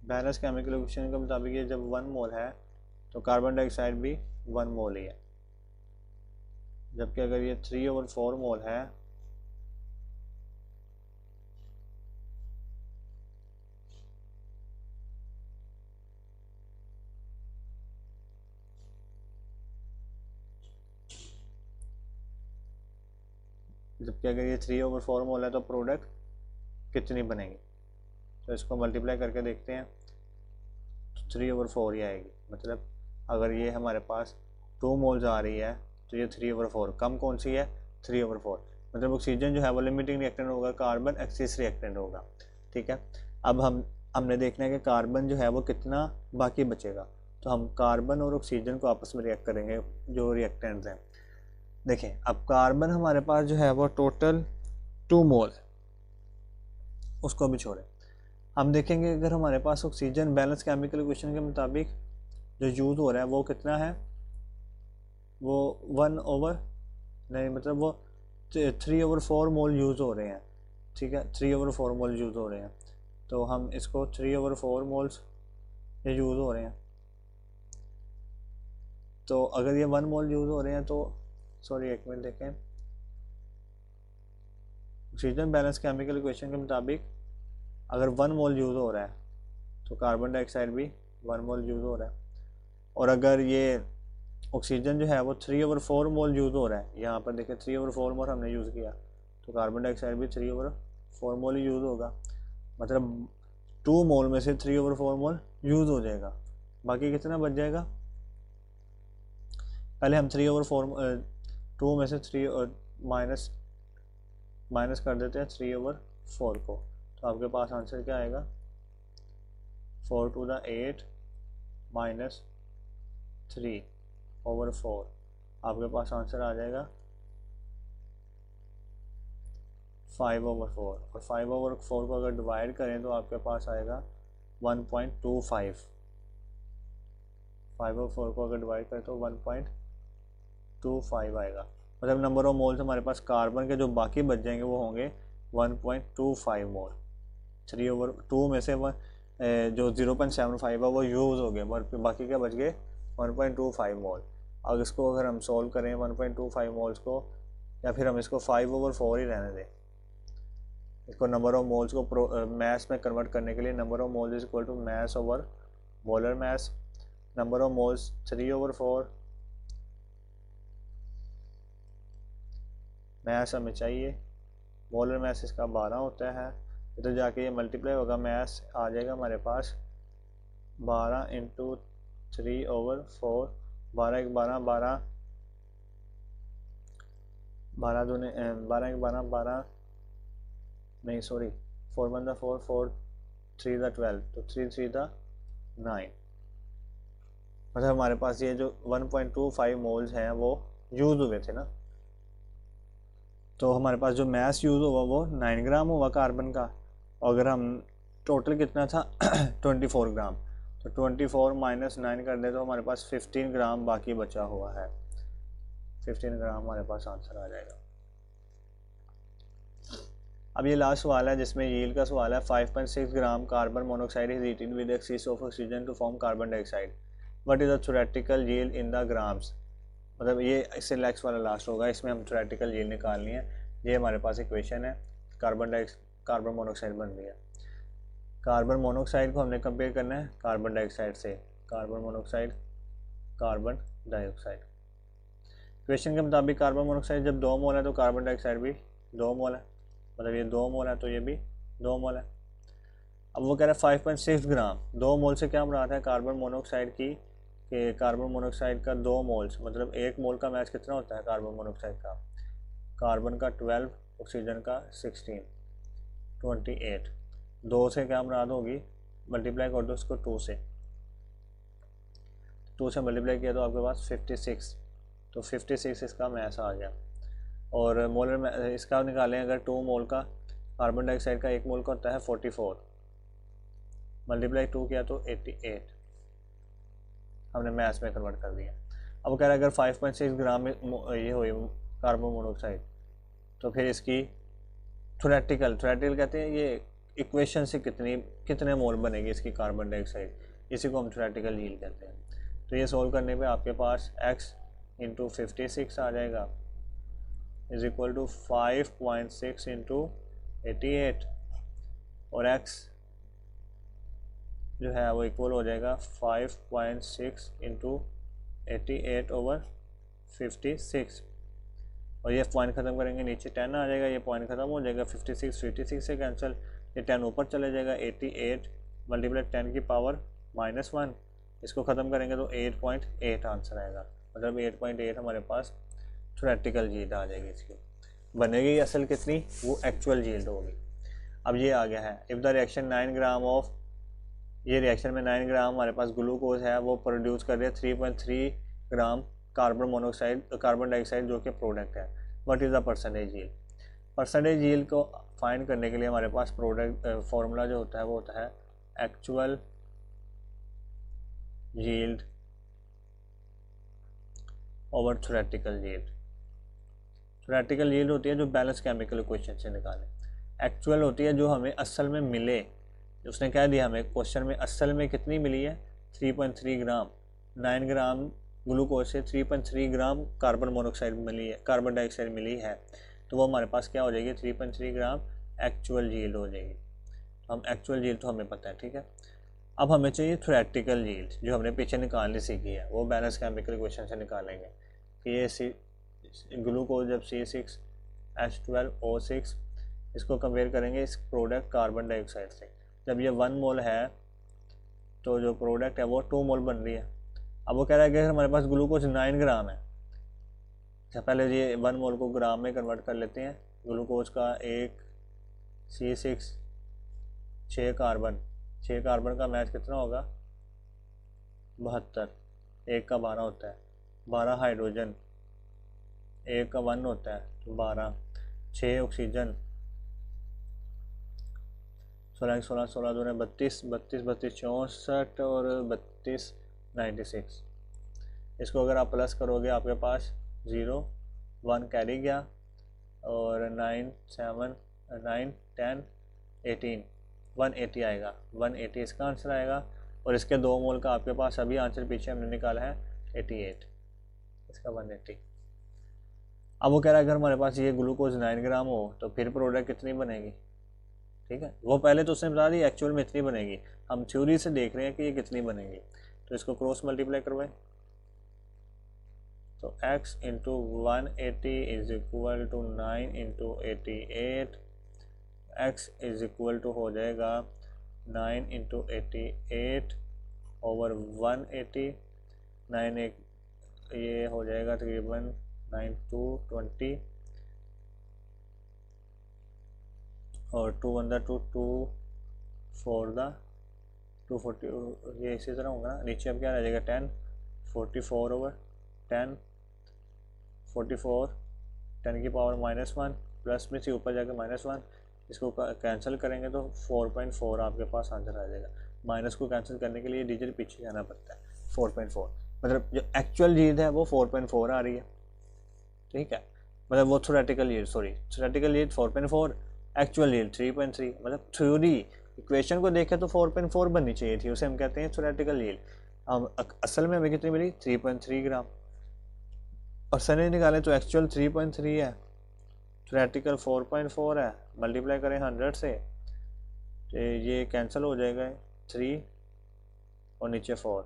बैलेंस केमिकल इक्वेशन के मुताबिक ये जब 1 मोल है तो कार्बन डाइऑक्साइड भी 1 मोल ही है, जबकि अगर ये 3/4 मोल है जबकि अगर ये 3/4 मोल है तो प्रोडक्ट कितनी बनेगी। तो इसको मल्टीप्लाई करके देखते हैं तो 3/4 ही आएगी। मतलब अगर ये हमारे पास 2 मोल्स आ रही है तो ये 3/4, कम कौन सी है 3/4, मतलब ऑक्सीजन जो है वो लिमिटिंग रिएक्टेंट होगा, कार्बन एक्सिस रिएक्टेंट होगा, ठीक है। अब हमने देखना है कि कार्बन जो है वो कितना बाकी बचेगा, तो हम कार्बन और ऑक्सीजन को आपस में रिएक्ट करेंगे जो रिएक्टेंट्स हैं। देखें अब कार्बन हमारे पास जो है वो टोटल 2 मोल, उसको भी छोड़ें। हम देखेंगे अगर हमारे पास ऑक्सीजन बैलेंस केमिकल इक्वेशन के मुताबिक जो यूज़ हो रहा है वो कितना है, वो 3/4 मोल यूज़ हो रहे हैं, ठीक है, 3/4 मोल यूज़ हो रहे हैं। तो हम इसको 3/4 मोल्स ये यूज़ हो रहे हैं, तो अगर ये 1 मोल यूज़ हो रहे हैं तो सॉरी एक मिनट देखें, ऑक्सीजन बैलेंस केमिकल इक्वेशन के मुताबिक अगर 1 मोल यूज़ हो रहा है तो कार्बन डाइऑक्साइड भी 1 मोल यूज़ हो रहा है। और अगर ये ऑक्सीजन जो है वो 3/4 मोल यूज़ हो रहा है, यहाँ पर देखें 3/4 मोल हमने यूज़ किया, तो कार्बन डाइऑक्साइड भी 3/4 मोल ही यूज़ होगा। मतलब 2 मोल में से 3/4 मोल यूज़ हो जाएगा, बाकी कितना बच जाएगा। पहले हम 2 में से 3 माइनस कर देते हैं 3/4 को, तो आपके पास आंसर क्या आएगा, 4 to the 8 माइनस 3/4, आपके पास आंसर आ जाएगा 5/4। और 5/4 को अगर डिवाइड करें तो आपके पास आएगा 1.25। 5/4 को अगर डिवाइड करें तो 1.25 आएगा। मतलब नंबर ऑफ मोल्स हमारे पास कार्बन के जो बाकी बच जाएंगे वो होंगे 1.25 मोल। 3/2 में से जो 0.75 है वो यूज़ हो गया, बाकी क्या बच गए 1.25 मोल। अब इसको अगर हम सॉल्व करें 1.25 मोल्स को, या फिर हम इसको 5/4 ही रहने दें, इसको नंबर ऑफ मोल्स को मैस में कन्वर्ट करने के लिए number of moles is equal to mass over molar mass. Number of moles 3/4, mass हमें चाहिए, मोलर मैस इसका 12 होता है, इधर जाके ये मल्टीप्लाई होगा, मैस आ जाएगा हमारे पास 12 × 3/4, 12 × 12 12, 12 दूने 12 × 12 12, नहीं सॉरी 4 × 1 4, 4 3 × 12, तो 3 3 × 9। मतलब हमारे पास ये जो 1.25 मोल्स हैं वो यूज़ हुए थे ना, तो हमारे पास जो मैस यूज़ हुआ वो 9 ग्राम हुआ कार्बन का। और अगर हम टोटल कितना था 24 ग्राम, तो 24 माइनस 9 कर दे तो हमारे पास 15 ग्राम बाकी बचा हुआ है। 15 ग्राम हमारे पास आंसर आ जाएगा। अब ये लास्ट सवाल है जिसमें यील्ड का सवाल है। 5.6 gram carbon monoxide is heated with excess of oxygen to form carbon dioxide, what is the theoretical yield in the grams. मतलब ये इससे नेक्स्ट वाला लास्ट होगा, इसमें हम थ्योरेटिकल यील्ड निकालनी है। ये हमारे पास इक्वेशन है, कार्बन मोनोऑक्साइड बन रही है। कार्बन मोनोऑक्साइड को हमने कंपेयर करना है कार्बन डाइऑक्साइड से, carbon monoxide carbon dioxide. Equation के मुताबिक कार्बन मोनोऑक्साइड जब 2 मोल है तो कार्बन डाइऑक्साइड भी 2 मोल है, मतलब ये 2 मोल है तो ये भी 2 मोल है। अब वो कह रहा है 5.6 ग्राम, 2 मोल से क्या मुराद है कार्बन मोनोऑक्साइड की, कि कार्बन मोनोऑक्साइड का 2 मोल्स, मतलब 1 मोल का मैच कितना होता है कार्बन मोनोऑक्साइड का, कार्बन का 12, ऑक्सीजन का 16, 28। 2 से क्या मुराद होगी, मल्टीप्लाई कर दो उसको 2 से, 2 से मल्टीप्लाई किया तो आपके पास 56, तो 56 इसका मैस आ गया। और मोलर इसका निकालें अगर 2 मोल का, कार्बन डाइऑक्साइड का 1 मोल का होता है 44, मल्टीप्लाई 2 किया तो 88, हमने मैस में कन्वर्ट कर दिया। अब कह रहा है अगर 5.6 ग्राम में ये हुई कार्बन मोनोऑक्साइड, तो फिर इसकी थ्योरेटिकल कहते हैं ये इक्वेशन से कितने मोल बनेगी इसकी कार्बन डाइऑक्साइड, इसी को हम थ्योरेटिकल यील्ड कहते हैं। तो ये सोल्व करने पे आपके पास x × 56 आ जाएगा इज इक्वल टू 5.6 × 88, और x जो है वो इक्वल हो जाएगा 5.6 × 88/56। और ये पॉइंट ख़त्म करेंगे नीचे 10 आ जाएगा, ये पॉइंट ख़त्म हो जाएगा, 56 से कैंसिल, ये 10 ऊपर चले जाएगा, 88 मल्टीप्लाई 10 की पावर -1, इसको ख़त्म करेंगे तो 8.8 आंसर आएगा। मतलब 8.8 हमारे पास थ्योरेटिकल यील्ड आ जाएगी इसकी। बनेगी असल कितनी, वो एक्चुअल यील्ड होगी। अब ये आ गया है, if the reaction 9 gram of, ये रिएक्शन में 9 ग्राम हमारे पास ग्लूकोज है वो प्रोड्यूस कर रहे हैं 3.3 ग्राम कार्बन मोनोऑक्साइड, कार्बन डाइऑक्साइड जो कि प्रोडक्ट है। What is the percentage yield. Percentage yield को फाइंड करने के लिए हमारे पास प्रोडक्ट फॉर्मूला जो होता है वो होता है actual yield over theoretical yield. Theoretical yield होती है जो बैलेंस केमिकल इक्वेशन से निकाले, एक्चुअल होती है जो हमें असल में मिले। उसने कह दिया हमें क्वेश्चन में असल में कितनी मिली है 3.3 ग्राम, 9 ग्राम ग्लूकोज से 3.3 ग्राम कार्बन मोनोऑक्साइड मिली है, कार्बन डाइऑक्साइड मिली है, तो वो हमारे पास क्या हो जाएगी 3.3 ग्राम एक्चुअल यील्ड हो जाएगी। हम एक्चुअल यील्ड तो हमें पता है, ठीक है। अब हमें चाहिए थ्योरेटिकल यील्ड, जो हमने पीछे निकालनी सीखी है, वो बैलेंस केमिकल इक्वेशन से निकालेंगे कि ये ग्लूकोज जब C6H12O6 इसको कंपेयर करेंगे इस प्रोडक्ट कार्बन डाइऑक्साइड से, जब ये 1 मोल है तो जो प्रोडक्ट है वो 2 मोल बन रही है। अब वो कह रहा है कि हमारे पास ग्लूकोज 9 ग्राम है, अच्छा पहले ये 1 मोल को ग्राम में कन्वर्ट कर लेते हैं। ग्लूकोज का एक C6 6 कार्बन का मैच कितना होगा 72, एक का 12 होता है, 12 हाइड्रोजन, एक का 1 होता है तो 12, 6 ऑक्सीजन, 16 16 16 दूने 32 32 32 64 और 32 96। इसको अगर आप प्लस करोगे आपके पास 0 1 कैरी गया और 9 7 9 10 18 180 आएगा, 180 इसका आंसर आएगा। और इसके 2 मोल का आपके पास अभी आंसर पीछे हमने निकाला है 88, इसका 180। अब वो कह रहा है अगर हमारे पास ये ग्लूकोज 9 ग्राम हो तो फिर प्रोडक्ट कितनी बनेगी, ठीक है। वो पहले तो उसने बता दी एक्चुअल में इतनी बनेगी, हम थ्योरी से देख रहे हैं कि ये कितनी बनेगी, तो इसको क्रॉस मल्टीप्लाई करवाएं। तो x into 180 is equal to 9 into 88, x is equal to हो जाएगा 9 इंटू 88 ओवर 180, 9 एक ये हो जाएगा तकरीबन 9 2 20 और 2 1 2 2 4 240, ये इसी तरह होगा ना। नीचे अब क्या रह जाएगा 10 44 ओवर 10 44 10 की पावर -1 प्लस में से ऊपर जाके -1, इसको कैंसिल करेंगे तो 4.4 आपके पास आंसर आ जाएगा। माइनस को कैंसिल करने के लिए डिजिट पीछे जाना पड़ता है। 4.4 मतलब जो एक्चुअल यील्ड है वो 4.4 आ रही है, ठीक है। मतलब वो थ्योरेटिकल यील्ड 4.4, एक्चुअल यील्ड 3.3, मतलब थ्योरी इक्वेशन को देखें तो 4.4 बननी चाहिए थी, उसे हम कहते हैं थ्योरेटिकल यील्ड। हम असल में हमें कितनी मिली 3.3 ग्राम, और सर ने निकाले तो एक्चुअल 3.3 है, थ्योरेटिकल 4.4 है, मल्टीप्लाई करें 100 से तो ये कैंसिल हो जाएगा 3 और नीचे 4,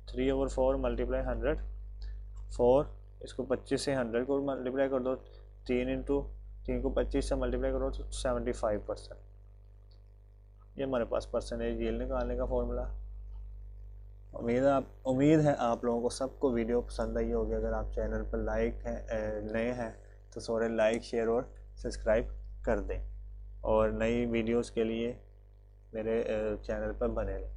3 ओवर 4 मल्टीप्लाई 100 4, इसको 25 से 100 को मल्टीप्लाई कर दो, 3 इंटू 3 को 25 से मल्टीप्लाई करो तो 75%। ये हमारे पास परसेंटेज यील्ड निकालने का फॉर्मूला। उम्मीद है आप लोगों को सबको वीडियो पसंद आई होगी। अगर आप चैनल पर नए हैं तो सॉरी लाइक शेयर और सब्सक्राइब कर दें, और नई वीडियोस के लिए मेरे चैनल पर बने रहें।